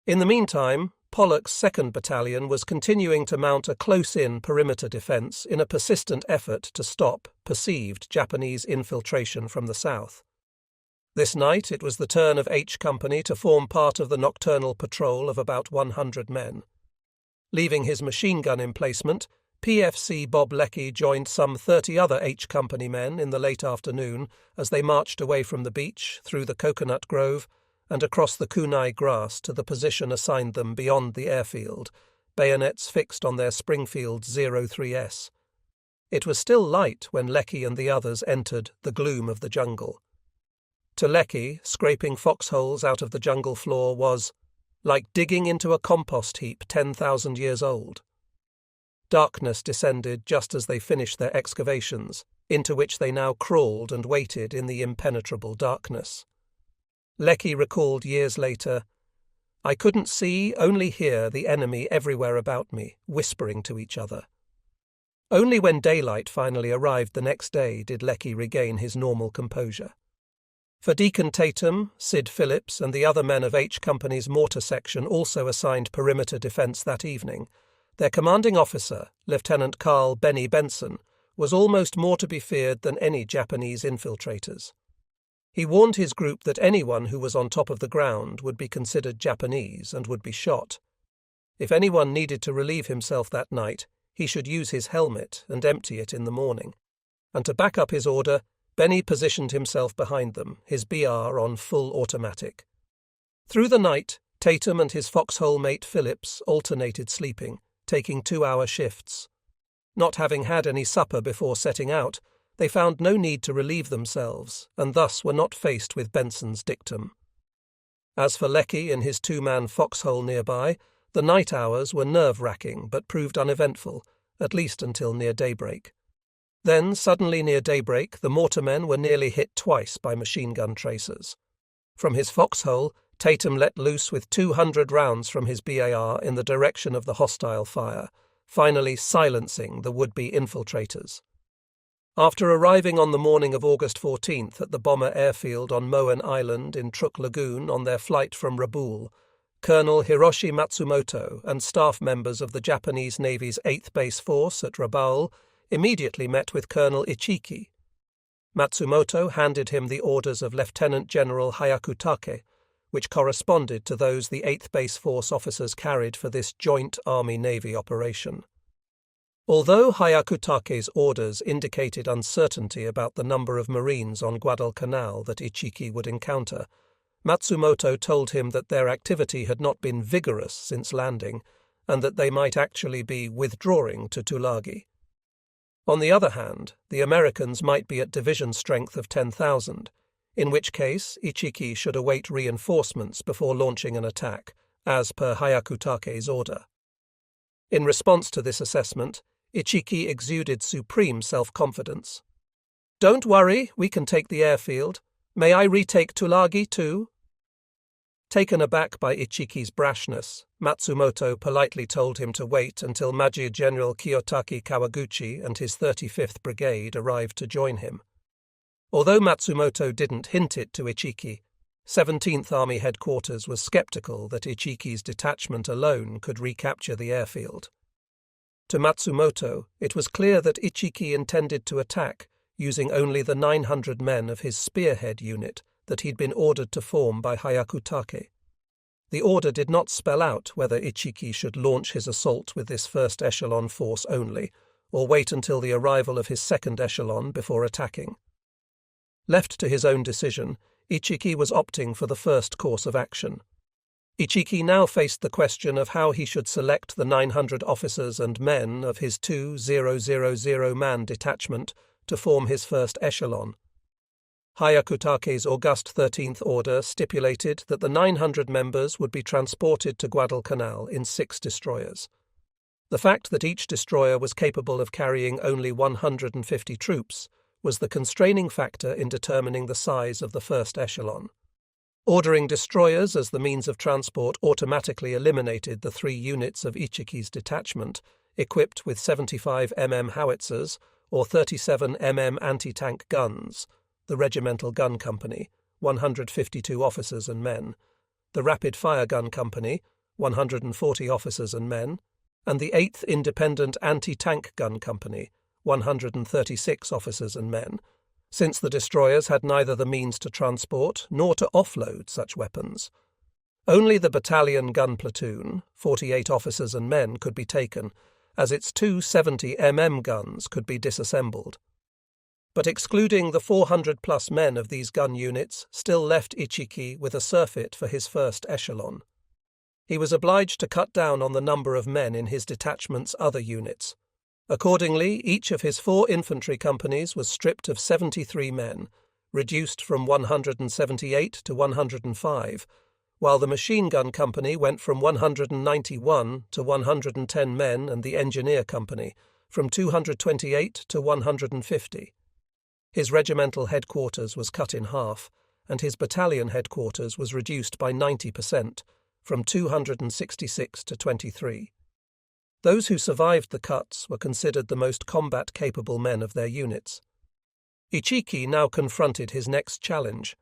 In the meantime, Pollock's 2nd Battalion was continuing to mount a close-in perimeter defence in a persistent effort to stop perceived Japanese infiltration from the south. This night it was the turn of H Company to form part of the nocturnal patrol of about 100 men. Leaving his machine gun emplacement, PFC Bob Leckie joined some 30 other H Company men in the late afternoon as they marched away from the beach, through the coconut grove, and across the kunai grass to the position assigned them beyond the airfield, bayonets fixed on their Springfield 03S. It was still light when Leckie and the others entered the gloom of the jungle. To Leckie, scraping foxholes out of the jungle floor was like digging into a compost heap 10,000 years old. Darkness descended just as they finished their excavations, into which they now crawled and waited in the impenetrable darkness. Leckie recalled years later, "I couldn't see, only hear the enemy everywhere about me, whispering to each other." Only when daylight finally arrived the next day did Leckie regain his normal composure. For Deacon Tatum, Sid Phillips, and the other men of H Company's mortar section also assigned perimeter defence that evening, their commanding officer, Lieutenant Carl Benny Benson, was almost more to be feared than any Japanese infiltrators. He warned his group that anyone who was on top of the ground would be considered Japanese and would be shot. If anyone needed to relieve himself that night, he should use his helmet and empty it in the morning. And to back up his order, Benny positioned himself behind them, his BR on full automatic. Through the night, Tatum and his foxhole mate Phillips alternated sleeping, taking 2-hour shifts. Not having had any supper before setting out, they found no need to relieve themselves, and thus were not faced with Benson's dictum. As for Leckie in his 2-man foxhole nearby, the night hours were nerve-wracking but proved uneventful, at least until near daybreak. Then, suddenly near daybreak, the mortarmen were nearly hit twice by machine-gun tracers. From his foxhole, Tatum let loose with 200 rounds from his BAR in the direction of the hostile fire, finally silencing the would-be infiltrators. After arriving on the morning of August 14th at the bomber airfield on Moen Island in Truk Lagoon on their flight from Rabaul, Colonel Hiroshi Matsumoto and staff members of the Japanese Navy's 8th Base Force at Rabaul immediately met with Colonel Ichiki. Matsumoto handed him the orders of Lieutenant General Hyakutake, which corresponded to those the 8th Base Force officers carried for this joint Army-Navy operation. Although Hyakutake's orders indicated uncertainty about the number of Marines on Guadalcanal that Ichiki would encounter, Matsumoto told him that their activity had not been vigorous since landing, and that they might actually be withdrawing to Tulagi. On the other hand, the Americans might be at division strength of 10,000, in which case Ichiki should await reinforcements before launching an attack, as per Hyakutake's order. In response to this assessment, Ichiki exuded supreme self-confidence. "Don't worry, we can take the airfield. May I retake Tulagi too?" Taken aback by Ichiki's brashness, Matsumoto politely told him to wait until Major General Kiyotaki Kawaguchi and his 35th Brigade arrived to join him. Although Matsumoto didn't hint it to Ichiki, 17th Army Headquarters was skeptical that Ichiki's detachment alone could recapture the airfield. To Matsumoto, it was clear that Ichiki intended to attack using only the 900 men of his spearhead unit that he'd been ordered to form by Hyakutake. The order did not spell out whether Ichiki should launch his assault with this first echelon force only, or wait until the arrival of his second echelon before attacking. Left to his own decision, Ichiki was opting for the first course of action. Ichiki now faced the question of how he should select the 900 officers and men of his 2,000-man detachment to form his first echelon. Hyakutake's august 13th order stipulated that the 900 members would be transported to Guadalcanal in 6 destroyers. The fact that each destroyer was capable of carrying only 150 troops was the constraining factor in determining the size of the first echelon. Ordering destroyers as the means of transport automatically eliminated the 3 units of Ichiki's detachment, equipped with 75 mm howitzers or 37 mm anti-tank guns, the Regimental Gun Company, 152 officers and men, the Rapid Fire Gun Company, 140 officers and men, and the 8th Independent Anti-Tank Gun Company, 136 officers and men, since the destroyers had neither the means to transport nor to offload such weapons. Only the battalion gun platoon, 48 officers and men, could be taken, as its 2 70 mm guns could be disassembled. But excluding the 400-plus men of these gun units still left Ichiki with a surfeit for his first echelon. He was obliged to cut down on the number of men in his detachment's other units. Accordingly, each of his 4 infantry companies was stripped of 73 men, reduced from 178 to 105, while the machine gun company went from 191 to 110 men and the engineer company from 228 to 150. His regimental headquarters was cut in half, and his battalion headquarters was reduced by 90%, from 266 to 23. Those who survived the cuts were considered the most combat-capable men of their units. Ichiki now confronted his next challenge.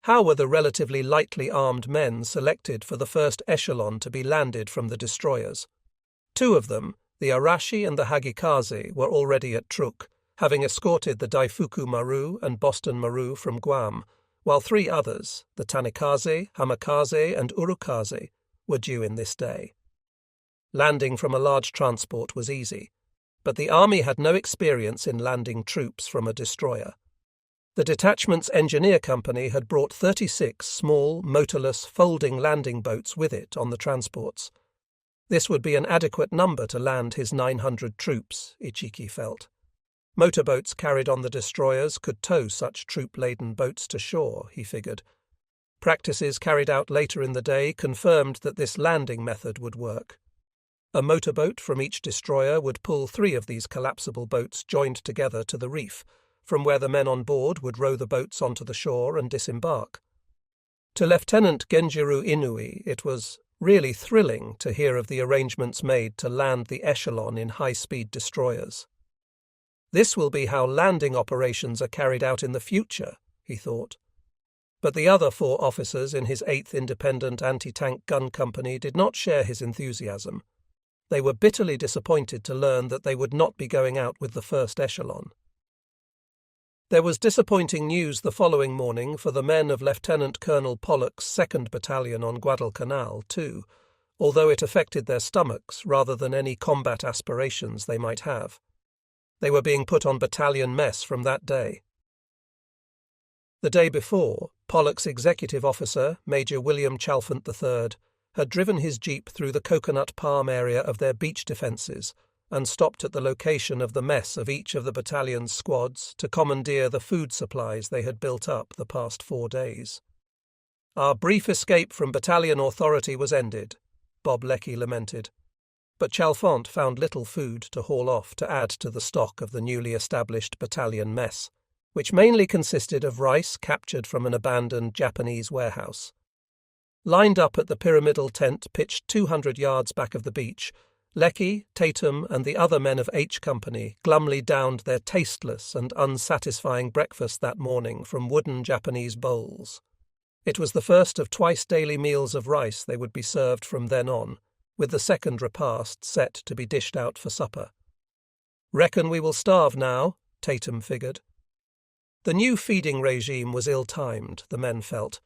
How were the relatively lightly armed men selected for the first echelon to be landed from the destroyers? 2 of them, the Arashi and the Hagikaze, were already at Truk, having escorted the Daifuku Maru and Boston Maru from Guam, while 3 others, the Tanikaze, Hamakaze, and Urukaze, were due in this day. Landing from a large transport was easy, but the army had no experience in landing troops from a destroyer. The detachment's engineer company had brought 36 small, motorless, folding landing boats with it on the transports. This would be an adequate number to land his 900 troops, Ichiki felt. Motorboats carried on the destroyers could tow such troop-laden boats to shore, he figured. Practices carried out later in the day confirmed that this landing method would work. A motorboat from each destroyer would pull 3 of these collapsible boats joined together to the reef, from where the men on board would row the boats onto the shore and disembark. To Lieutenant Genjiro Inui, it was really thrilling to hear of the arrangements made to land the echelon in high-speed destroyers. This will be how landing operations are carried out in the future, he thought. But the other 4 officers in his 8th Independent Anti-Tank Gun Company did not share his enthusiasm. They were bitterly disappointed to learn that they would not be going out with the first echelon. There was disappointing news the following morning for the men of Lieutenant Colonel Pollock's 2nd Battalion on Guadalcanal, too, although it affected their stomachs rather than any combat aspirations they might have. They were being put on battalion mess from that day. The day before, Pollock's executive officer, Major William Chalfant III, had driven his jeep through the coconut palm area of their beach defences and stopped at the location of the mess of each of the battalion's squads to commandeer the food supplies they had built up the past 4 days. "Our brief escape from battalion authority was ended," Bob Leckie lamented, but Chalfant found little food to haul off to add to the stock of the newly established battalion mess, which mainly consisted of rice captured from an abandoned Japanese warehouse. Lined up at the pyramidal tent pitched 200 yards back of the beach, Leckie, Tatum, and the other men of H Company glumly downed their tasteless and unsatisfying breakfast that morning from wooden Japanese bowls. It was the first of twice-daily meals of rice they would be served from then on, with the second repast set to be dished out for supper. "Reckon we will starve now," Tatum figured. The new feeding regime was ill-timed, the men felt.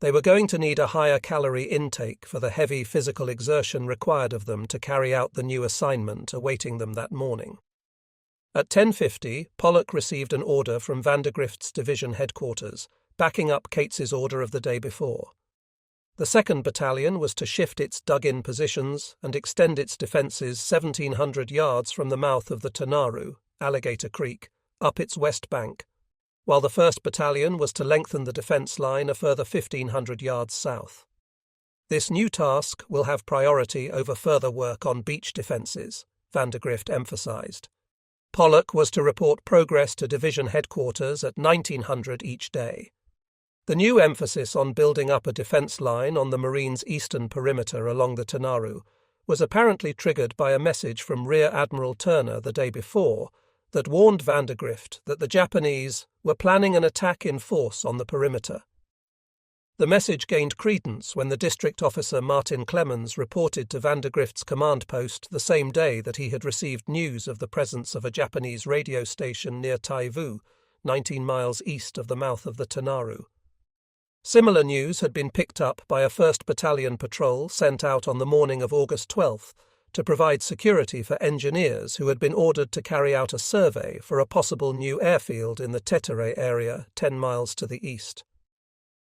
They were going to need a higher calorie intake for the heavy physical exertion required of them to carry out the new assignment awaiting them that morning. At 10:50, Pollock received an order from Vandergrift's division headquarters, backing up Cates's order of the day before. The 2nd Battalion was to shift its dug-in positions and extend its defences 1,700 yards from the mouth of the Tanaru, Alligator Creek, up its west bank, while the 1st Battalion was to lengthen the defence line a further 1,500 yards south. "This new task will have priority over further work on beach defences," Vandergrift emphasised. Pollock was to report progress to division headquarters at 1900 each day. The new emphasis on building up a defence line on the Marines' eastern perimeter along the Tanaru was apparently triggered by a message from Rear Admiral Turner the day before that warned Vandergrift that the Japanese were planning an attack in force on the perimeter. The message gained credence when the district officer Martin Clemens reported to Vandergrift's command post the same day that he had received news of the presence of a Japanese radio station near Taivu, 19 miles east of the mouth of the Tanaru. Similar news had been picked up by a 1st Battalion patrol sent out on the morning of August 12th to provide security for engineers who had been ordered to carry out a survey for a possible new airfield in the Tetere area 10 miles to the east.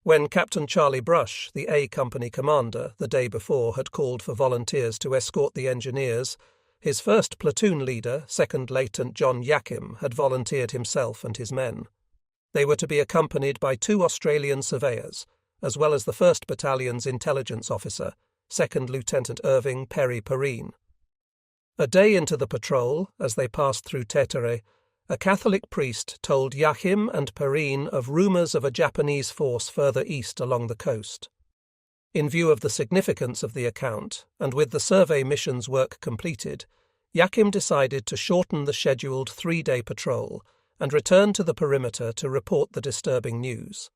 When Captain Charlie Brush, the A Company commander, the day before had called for volunteers to escort the engineers, his first platoon leader, 2nd Lieutenant John Yakim, had volunteered himself and his men. They were to be accompanied by 2 Australian surveyors, as well as the 1st Battalion's intelligence officer, 2nd Lieutenant Irving Perry Perrine. A day into the patrol, as they passed through Tetere, a Catholic priest told Yakim and Perrine of rumours of a Japanese force further east along the coast. In view of the significance of the account, and with the survey mission's work completed, Yakim decided to shorten the scheduled 3-day patrol and return to the perimeter to report the disturbing news.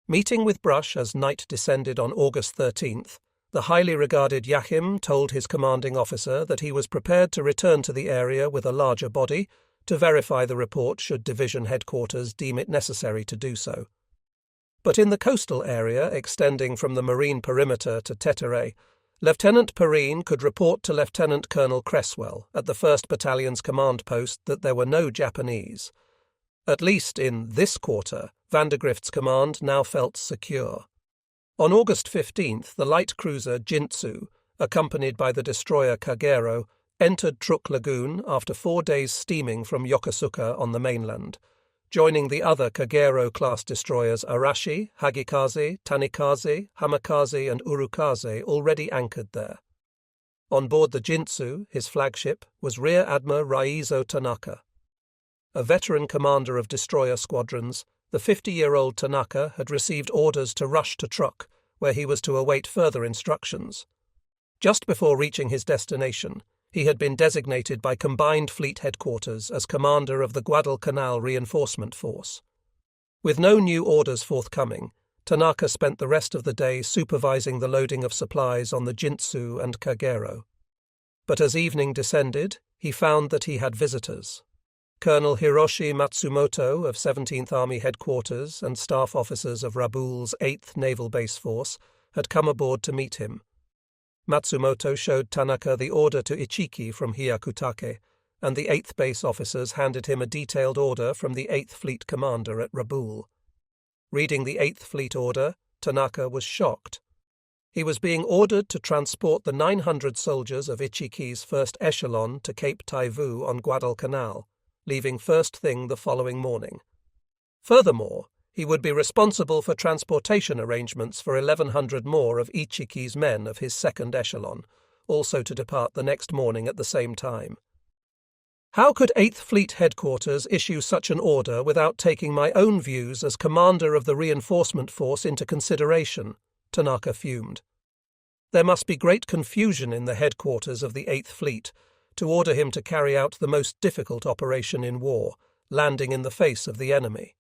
Meeting with Brush as night descended on August 13th, the highly regarded Yakim told his commanding officer that he was prepared to return to the area with a larger body to verify the report should division headquarters deem it necessary to do so. But in the coastal area extending from the marine perimeter to Tetere, Lieutenant Perrine could report to Lieutenant Colonel Cresswell at the 1st Battalion's command post that there were no Japanese. At least in this quarter, Vandergrift's command now felt secure. On August 15th, the light cruiser Jintsu, accompanied by the destroyer Kagero, entered Truk Lagoon after 4 days steaming from Yokosuka on the mainland, joining the other Kagero-class destroyers Arashi, Hagikaze, Tanikaze, Hamakaze and Urukaze already anchored there. On board the Jintsu, his flagship, was Rear Admiral Raizo Tanaka. A veteran commander of destroyer squadrons, the 50-year-old Tanaka had received orders to rush to Truk, where he was to await further instructions. Just before reaching his destination, he had been designated by Combined Fleet Headquarters as commander of the Guadalcanal Reinforcement Force. With no new orders forthcoming, Tanaka spent the rest of the day supervising the loading of supplies on the Jintsu and Kagero. But as evening descended, he found that he had visitors. Colonel Hiroshi Matsumoto of 17th Army Headquarters and staff officers of Rabaul's 8th Naval Base Force had come aboard to meet him. Matsumoto showed Tanaka the order to Ichiki from Hyakutake, and the 8th Base officers handed him a detailed order from the 8th Fleet commander at Rabaul. Reading the 8th Fleet order, Tanaka was shocked. He was being ordered to transport the 900 soldiers of Ichiki's first echelon to Cape Taivu on Guadalcanal, leaving first thing the following morning. Furthermore, he would be responsible for transportation arrangements for 1,100 more of Ichiki's men of his second echelon, also to depart the next morning at the same time. How could 8th Fleet Headquarters issue such an order without taking my own views as commander of the reinforcement force into consideration? Tanaka fumed. There must be great confusion in the headquarters of the 8th Fleet to order him to carry out the most difficult operation in war, landing in the face of the enemy.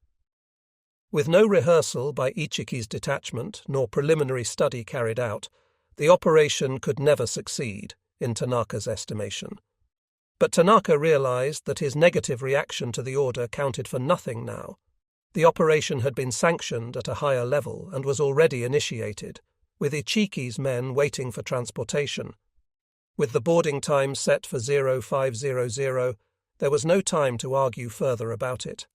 With no rehearsal by Ichiki's detachment nor preliminary study carried out, the operation could never succeed, in Tanaka's estimation. But Tanaka realized that his negative reaction to the order counted for nothing now. The operation had been sanctioned at a higher level and was already initiated, with Ichiki's men waiting for transportation. With the boarding time set for 0500, there was no time to argue further about it.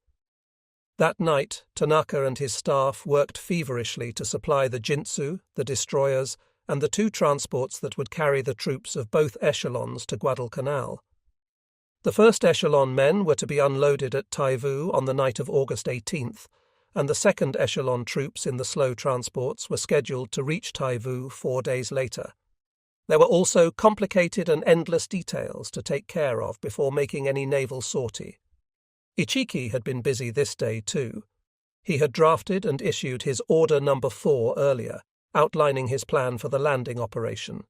That night, Tanaka and his staff worked feverishly to supply the Jintsu, the destroyers, and the 2 transports that would carry the troops of both echelons to Guadalcanal. The first echelon men were to be unloaded at Taivu on the night of August 18th, and the second echelon troops in the slow transports were scheduled to reach Taivu 4 days later. There were also complicated and endless details to take care of before making any naval sortie. Ichiki had been busy this day too. He had drafted and issued his Order No. 4 earlier, outlining his plan for the landing operation.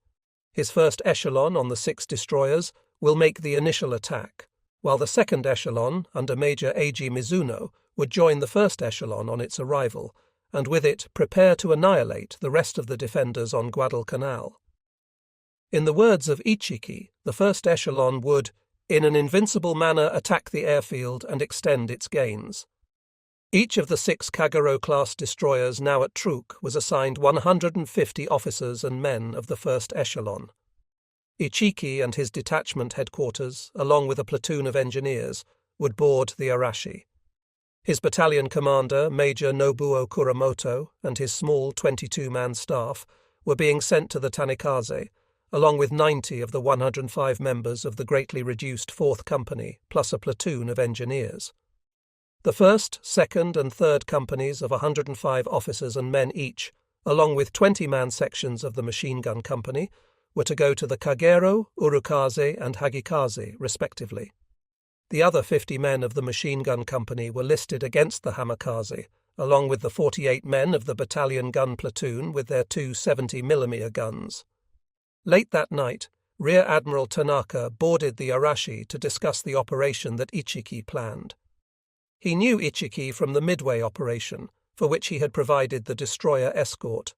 His first echelon on the 6 destroyers will make the initial attack, while the second echelon, under Major Eiji Mizuno, would join the first echelon on its arrival, and with it prepare to annihilate the rest of the defenders on Guadalcanal. In the words of Ichiki, the first echelon would, in an invincible manner, attack the airfield and extend its gains. Each of the 6 Kagero-class destroyers now at Truk was assigned 150 officers and men of the first echelon. Ichiki and his detachment headquarters, along with a platoon of engineers, would board the Arashi. His battalion commander, Major Nobuo Kuramoto, and his small 22-man staff were being sent to the Tanikaze, along with 90 of the 105 members of the greatly reduced 4th Company, plus a platoon of engineers. The 1st, 2nd and 3rd companies of 105 officers and men each, along with 20-man sections of the machine gun company, were to go to the Kagero, Urukaze and Hagikaze, respectively. The other 50 men of the machine gun company were listed against the Hamikaze, along with the 48 men of the battalion gun platoon with their 2 70mm guns. Late that night, Rear Admiral Tanaka boarded the Arashi to discuss the operation that Ichiki planned. He knew Ichiki from the Midway operation, for which he had provided the destroyer escort.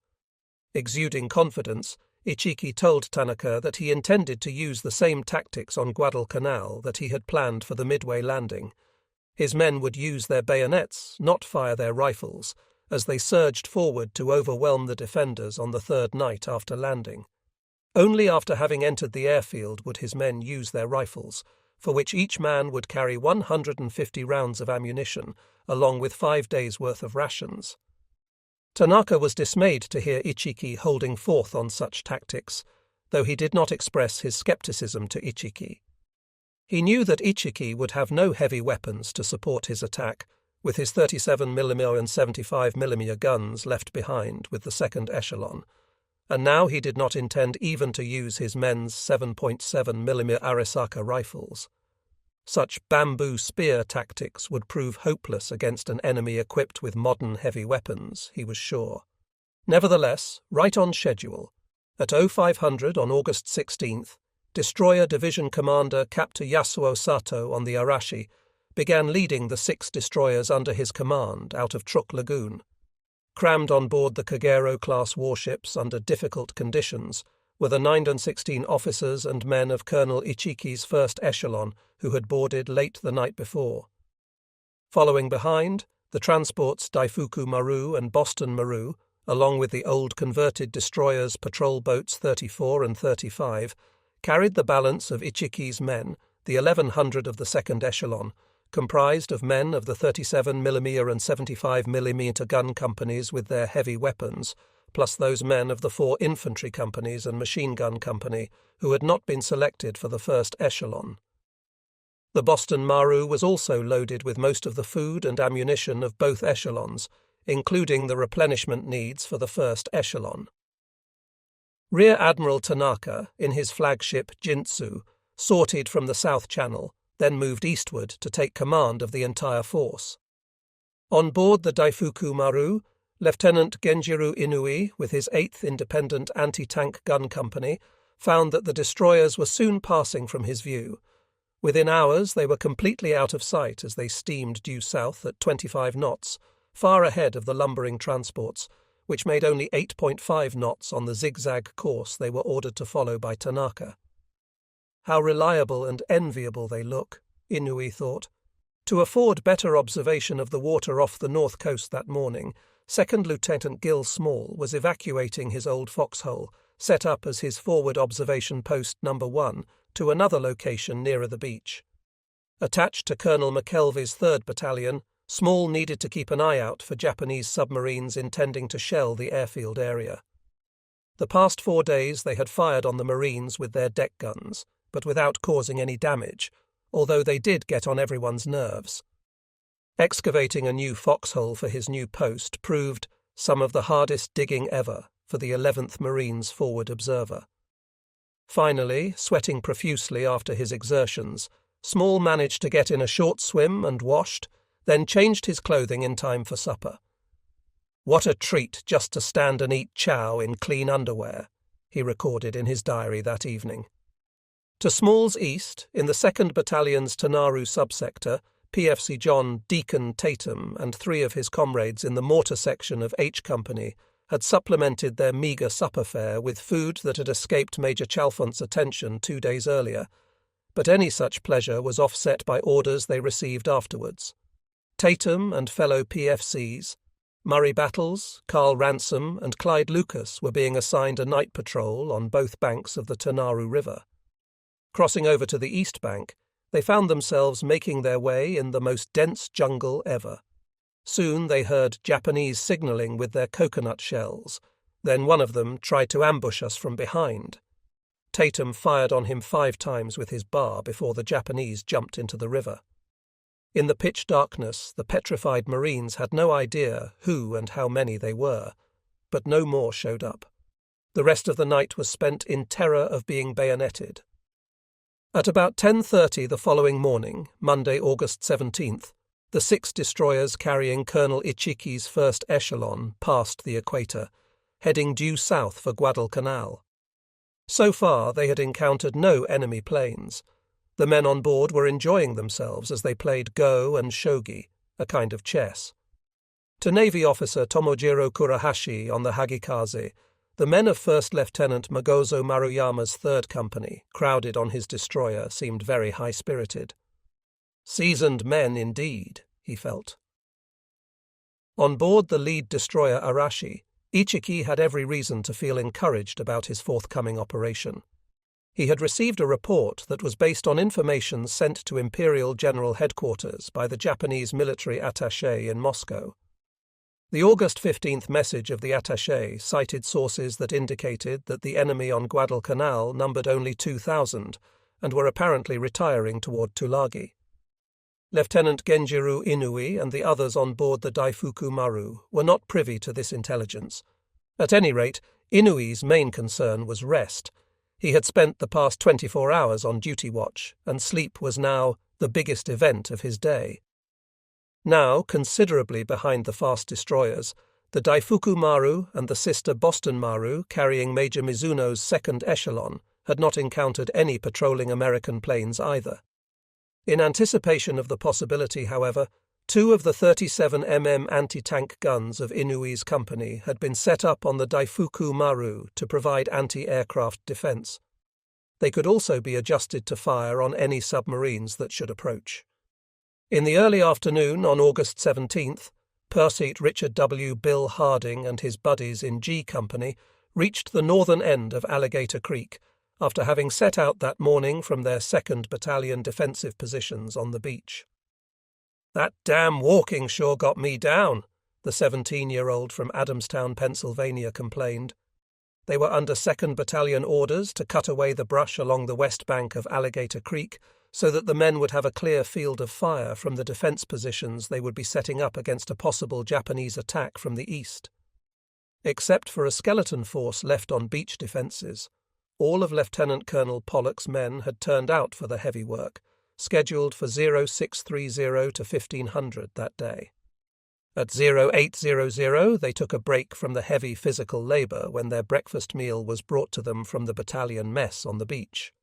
Exuding confidence, Ichiki told Tanaka that he intended to use the same tactics on Guadalcanal that he had planned for the Midway landing. His men would use their bayonets, not fire their rifles, as they surged forward to overwhelm the defenders on the 3rd night after landing. Only after having entered the airfield would his men use their rifles, for which each man would carry 150 rounds of ammunition, along with 5 days' worth of rations. Tanaka was dismayed to hear Ichiki holding forth on such tactics, though he did not express his skepticism to Ichiki. He knew that Ichiki would have no heavy weapons to support his attack, with his 37mm and 75mm guns left behind with the 2nd echelon, and now he did not intend even to use his men's 7.7mm Arisaka rifles. Such bamboo spear tactics would prove hopeless against an enemy equipped with modern heavy weapons, he was sure. Nevertheless, right on schedule, at 0500 on August 16th, Destroyer Division Commander Captain Yasuo Sato on the Arashi began leading the 6 destroyers under his command out of Truk Lagoon. Crammed on board the Kagero-class warships under difficult conditions were the 9 and 16 officers and men of Colonel Ichiki's 1st echelon who had boarded late the night before. Following behind, the transports Daifuku Maru and Boston Maru, along with the old converted destroyers patrol boats 34 and 35, carried the balance of Ichiki's men, the 1100 of the 2nd echelon, comprised of men of the 37mm and 75mm gun companies with their heavy weapons, plus those men of the 4 infantry companies and machine gun company who had not been selected for the 1st echelon. The Boston Maru was also loaded with most of the food and ammunition of both echelons, including the replenishment needs for the 1st echelon. Rear Admiral Tanaka, in his flagship Jintsu, sortied from the South Channel, then moved eastward to take command of the entire force. On board the Daifuku Maru, Lieutenant Genjiru Inui, with his 8th Independent Anti-Tank Gun Company, found that the destroyers were soon passing from his view. Within hours they were completely out of sight as they steamed due south at 25 knots, far ahead of the lumbering transports, which made only 8.5 knots on the zigzag course they were ordered to follow by Tanaka. How reliable and enviable they look, Inui thought. To afford better observation of the water off the north coast that morning, 2nd Lieutenant Gil Small was evacuating his old foxhole, set up as his forward observation post No. 1, to another location nearer the beach. Attached to Colonel McKelvey's 3rd Battalion, Small needed to keep an eye out for Japanese submarines intending to shell the airfield area. The past 4 days they had fired on the Marines with their deck guns, but without causing any damage, although they did get on everyone's nerves. Excavating a new foxhole for his new post proved some of the hardest digging ever for the 11th Marines forward observer. Finally, sweating profusely after his exertions, Small managed to get in a short swim and washed, then changed his clothing in time for supper. "What a treat just to stand and eat chow in clean underwear," he recorded in his diary that evening. To Small's east, in the 2nd Battalion's Tanaru subsector, PFC John Deacon Tatum and 3 of his comrades in the mortar section of H Company had supplemented their meagre supper fare with food that had escaped Major Chalfont's attention 2 days earlier, but any such pleasure was offset by orders they received afterwards. Tatum and fellow PFCs, Murray Battles, Carl Ransom and Clyde Lucas were being assigned a night patrol on both banks of the Tanaru River. Crossing over to the east bank, they found themselves making their way in the most dense jungle ever. Soon they heard Japanese signalling with their coconut shells. Then one of them tried to ambush us from behind. Tatum fired on him 5 times with his bar before the Japanese jumped into the river. In the pitch darkness, the petrified Marines had no idea who and how many they were, but no more showed up. The rest of the night was spent in terror of being bayoneted. At about 10:30 the following morning, Monday, August 17th, the 6 destroyers carrying Colonel Ichiki's first echelon passed the equator, heading due south for Guadalcanal. So far they had encountered no enemy planes. The men on board were enjoying themselves as they played go and shogi, a kind of chess. To Navy officer Tomojiro Kurahashi on the Hagikaze, the men of First Lieutenant Magozo Maruyama's 3rd Company, crowded on his destroyer, seemed very high-spirited. Seasoned men indeed, he felt. On board the lead destroyer Arashi, Ichiki had every reason to feel encouraged about his forthcoming operation. He had received a report that was based on information sent to Imperial General Headquarters by the Japanese military attaché in Moscow. The August 15th message of the attaché cited sources that indicated that the enemy on Guadalcanal numbered only 2,000 and were apparently retiring toward Tulagi. Lieutenant Genjiro Inui and the others on board the Daifuku Maru were not privy to this intelligence. At any rate, Inui's main concern was rest. He had spent the past 24 hours on duty watch, and sleep was now the biggest event of his day. Now, considerably behind the fast destroyers, the Daifuku Maru and the sister Boston Maru, carrying Major Mizuno's 2nd echelon, had not encountered any patrolling American planes either. In anticipation of the possibility, however, 2 of the 37 mm anti-tank guns of Inui's company had been set up on the Daifuku Maru to provide anti-aircraft defense. They could also be adjusted to fire on any submarines that should approach. In the early afternoon on August 17th, Pursuit Richard W. Bill Harding and his buddies in G Company reached the northern end of Alligator Creek, after having set out that morning from their 2nd Battalion defensive positions on the beach. "That damn walking sure got me down," the 17-year-old from Adamstown, Pennsylvania, complained. They were under 2nd Battalion orders to cut away the brush along the west bank of Alligator Creek so that the men would have a clear field of fire from the defense positions they would be setting up against a possible Japanese attack from the east. Except for a skeleton force left on beach defenses, all of Lieutenant Colonel Pollock's men had turned out for the heavy work, scheduled for 0630 to 1500 that day. At 0800 they took a break from the heavy physical labour when their breakfast meal was brought to them from the battalion mess on the beach.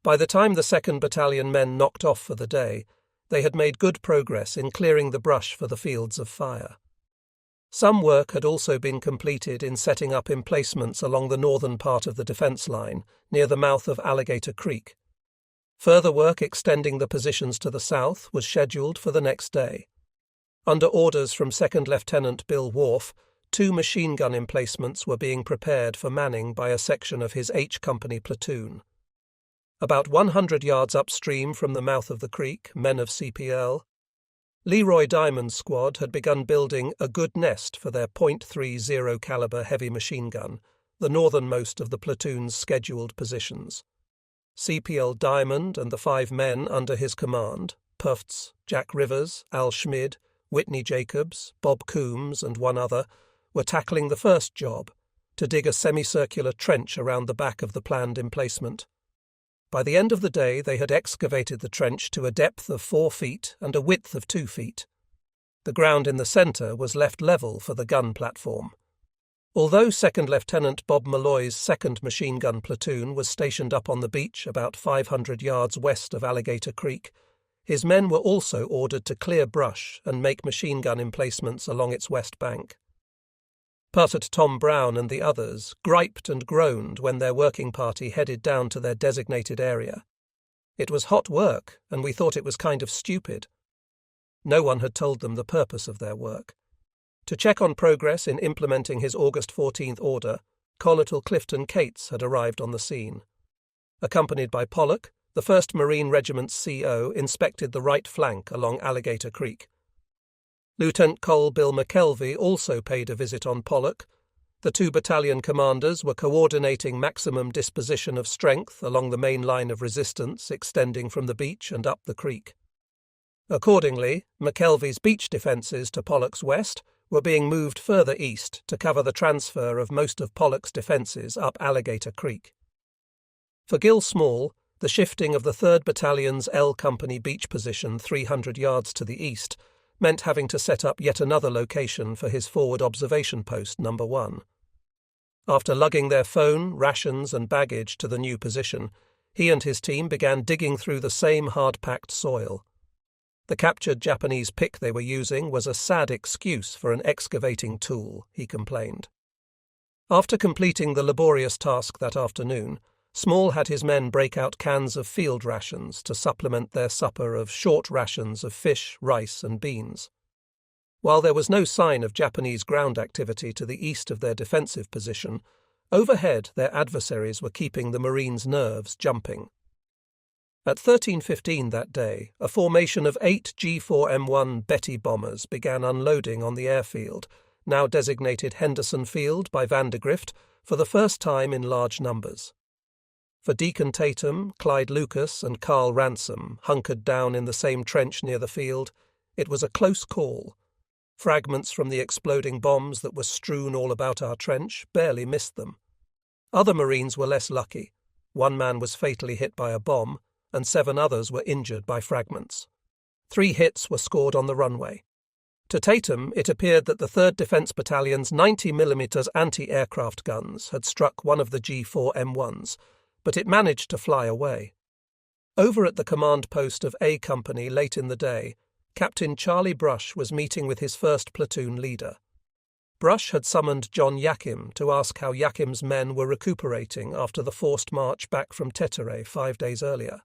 By the time the 2nd Battalion men knocked off for the day, they had made good progress in clearing the brush for the fields of fire. Some work had also been completed in setting up emplacements along the northern part of the defence line, near the mouth of Alligator Creek. Further work extending the positions to the south was scheduled for the next day. Under orders from 2nd Lieutenant Bill Wharf, 2 machine gun emplacements were being prepared for manning by a section of his H Company platoon. About 100 yards upstream from the mouth of the creek, men of CPL, Leroy Diamond's squad had begun building a good nest for their .30 caliber heavy machine gun, the northernmost of the platoon's scheduled positions. CPL Diamond and the 5 men under his command, Pufts, Jack Rivers, Al Schmid, Whitney Jacobs, Bob Coombs and one other, were tackling the first job, to dig a semicircular trench around the back of the planned emplacement. By the end of the day, they had excavated the trench to a depth of 4 feet and a width of 2 feet. The ground in the centre was left level for the gun platform. Although Second Lieutenant Bob Malloy's 2nd Machine Gun Platoon was stationed up on the beach about 500 yards west of Alligator Creek, his men were also ordered to clear brush and make machine gun emplacements along its west bank. Partot Tom Brown and the others griped and groaned when their working party headed down to their designated area. It was hot work, and we thought it was kind of stupid. No one had told them the purpose of their work. To check on progress in implementing his August 14th order, Colonel Clifton Cates had arrived on the scene. Accompanied by Pollock, the 1st Marine Regiment's CO inspected the right flank along Alligator Creek. Lieutenant Col Bill McKelvey also paid a visit on Pollock. The 2 battalion commanders were coordinating maximum disposition of strength along the main line of resistance extending from the beach and up the creek. Accordingly, McKelvey's beach defences to Pollock's west were being moved further east to cover the transfer of most of Pollock's defences up Alligator Creek. For Gil Small, the shifting of the 3rd Battalion's L Company beach position 300 yards to the east meant having to set up yet another location for his forward observation post number 1. After lugging their phone, rations and baggage to the new position, he and his team began digging through the same hard-packed soil. The captured Japanese pick they were using was a sad excuse for an excavating tool, he complained. After completing the laborious task that afternoon, Small had his men break out cans of field rations to supplement their supper of short rations of fish, rice and beans. While there was no sign of Japanese ground activity to the east of their defensive position, overhead their adversaries were keeping the Marines' nerves jumping. At 13:15 that day, a formation of 8 G4M1 Betty bombers began unloading on the airfield, now designated Henderson Field by Vandergrift, for the first time in large numbers. For Deacon Tatum, Clyde Lucas and Carl Ransom, hunkered down in the same trench near the field, it was a close call. Fragments from the exploding bombs that were strewn all about our trench barely missed them. Other Marines were less lucky. 1 man was fatally hit by a bomb, and 7 others were injured by fragments. 3 hits were scored on the runway. To Tatum, it appeared that the 3rd Defence Battalion's 90mm anti-aircraft guns had struck one of the G4M1s, but it managed to fly away. Over at the command post of A Company late in the day, Captain Charlie Brush was meeting with his 1st platoon leader. Brush had summoned John Yakim to ask how Yakim's men were recuperating after the forced march back from Tetere 5 days earlier.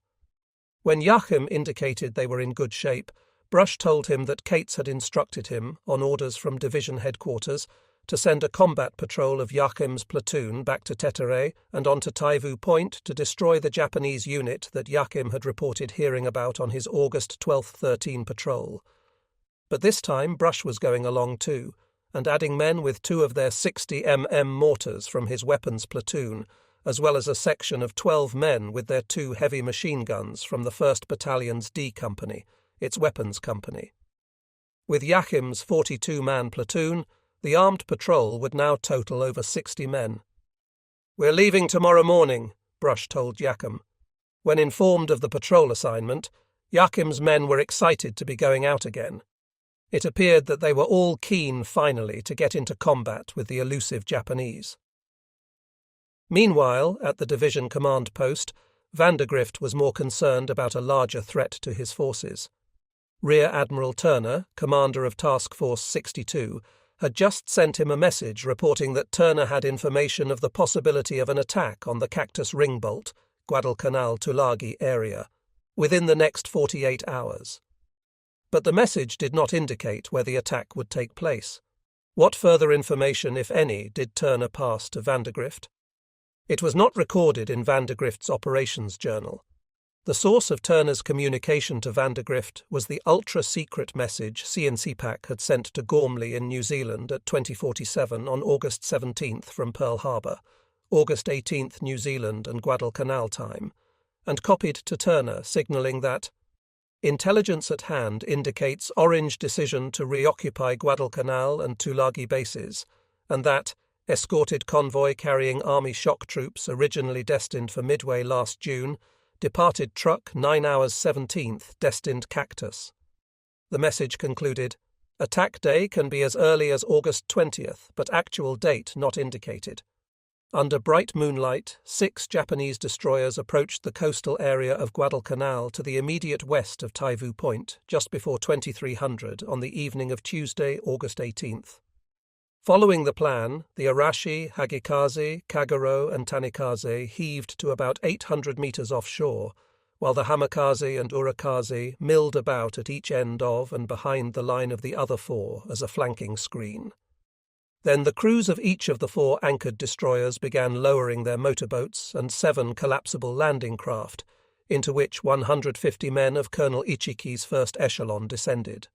When Yakim indicated they were in good shape, Brush told him that Cates had instructed him, on orders from division headquarters, to send a combat patrol of Yakim's platoon back to Tetere and on to Taivu Point to destroy the Japanese unit that Yakim had reported hearing about on his August 12-13 patrol. But this time Brush was going along too, and adding men with 2 of their 60mm mortars from his weapons platoon, as well as a section of 12 men with their 2 heavy machine guns from the 1st Battalion's D Company, its weapons company. With Yakim's 42-man platoon, the armed patrol would now total over 60 men. "We're leaving tomorrow morning," Brush told Yakim. When informed of the patrol assignment, Yakim's men were excited to be going out again. It appeared that they were all keen finally to get into combat with the elusive Japanese. Meanwhile, at the division command post, Vandergrift was more concerned about a larger threat to his forces. Rear Admiral Turner, commander of Task Force 62, had just sent him a message reporting that Turner had information of the possibility of an attack on the Cactus Ringbolt, Guadalcanal-Tulagi area, within the next 48 hours. But the message did not indicate where the attack would take place. What further information, if any, did Turner pass to Vandergrift? It was not recorded in Vandergrift's operations journal. The source of Turner's communication to Vandergrift was the ultra-secret message CNCPAC had sent to Gormley in New Zealand at 2047 on August 17th from Pearl Harbor, August 18th New Zealand and Guadalcanal time, and copied to Turner signalling that intelligence at hand indicates Orange decision to reoccupy Guadalcanal and Tulagi bases, and that escorted convoy carrying Army shock troops originally destined for Midway last June, departed truck 9 hours 17th destined Cactus. The message concluded, "Attack day can be as early as August 20th, but actual date not indicated." Under bright moonlight, 6 Japanese destroyers approached the coastal area of Guadalcanal to the immediate west of Taivu Point just before 2300 on the evening of Tuesday, August 18th. Following the plan, the Arashi, Hagikaze, Kagero, and Tanikaze heaved to about 800 meters offshore, while the Hamikaze and Urakaze milled about at each end of and behind the line of the other 4 as a flanking screen. Then the crews of each of the 4 anchored destroyers began lowering their motorboats and 7 collapsible landing craft, into which 150 men of Colonel Ichiki's first echelon descended.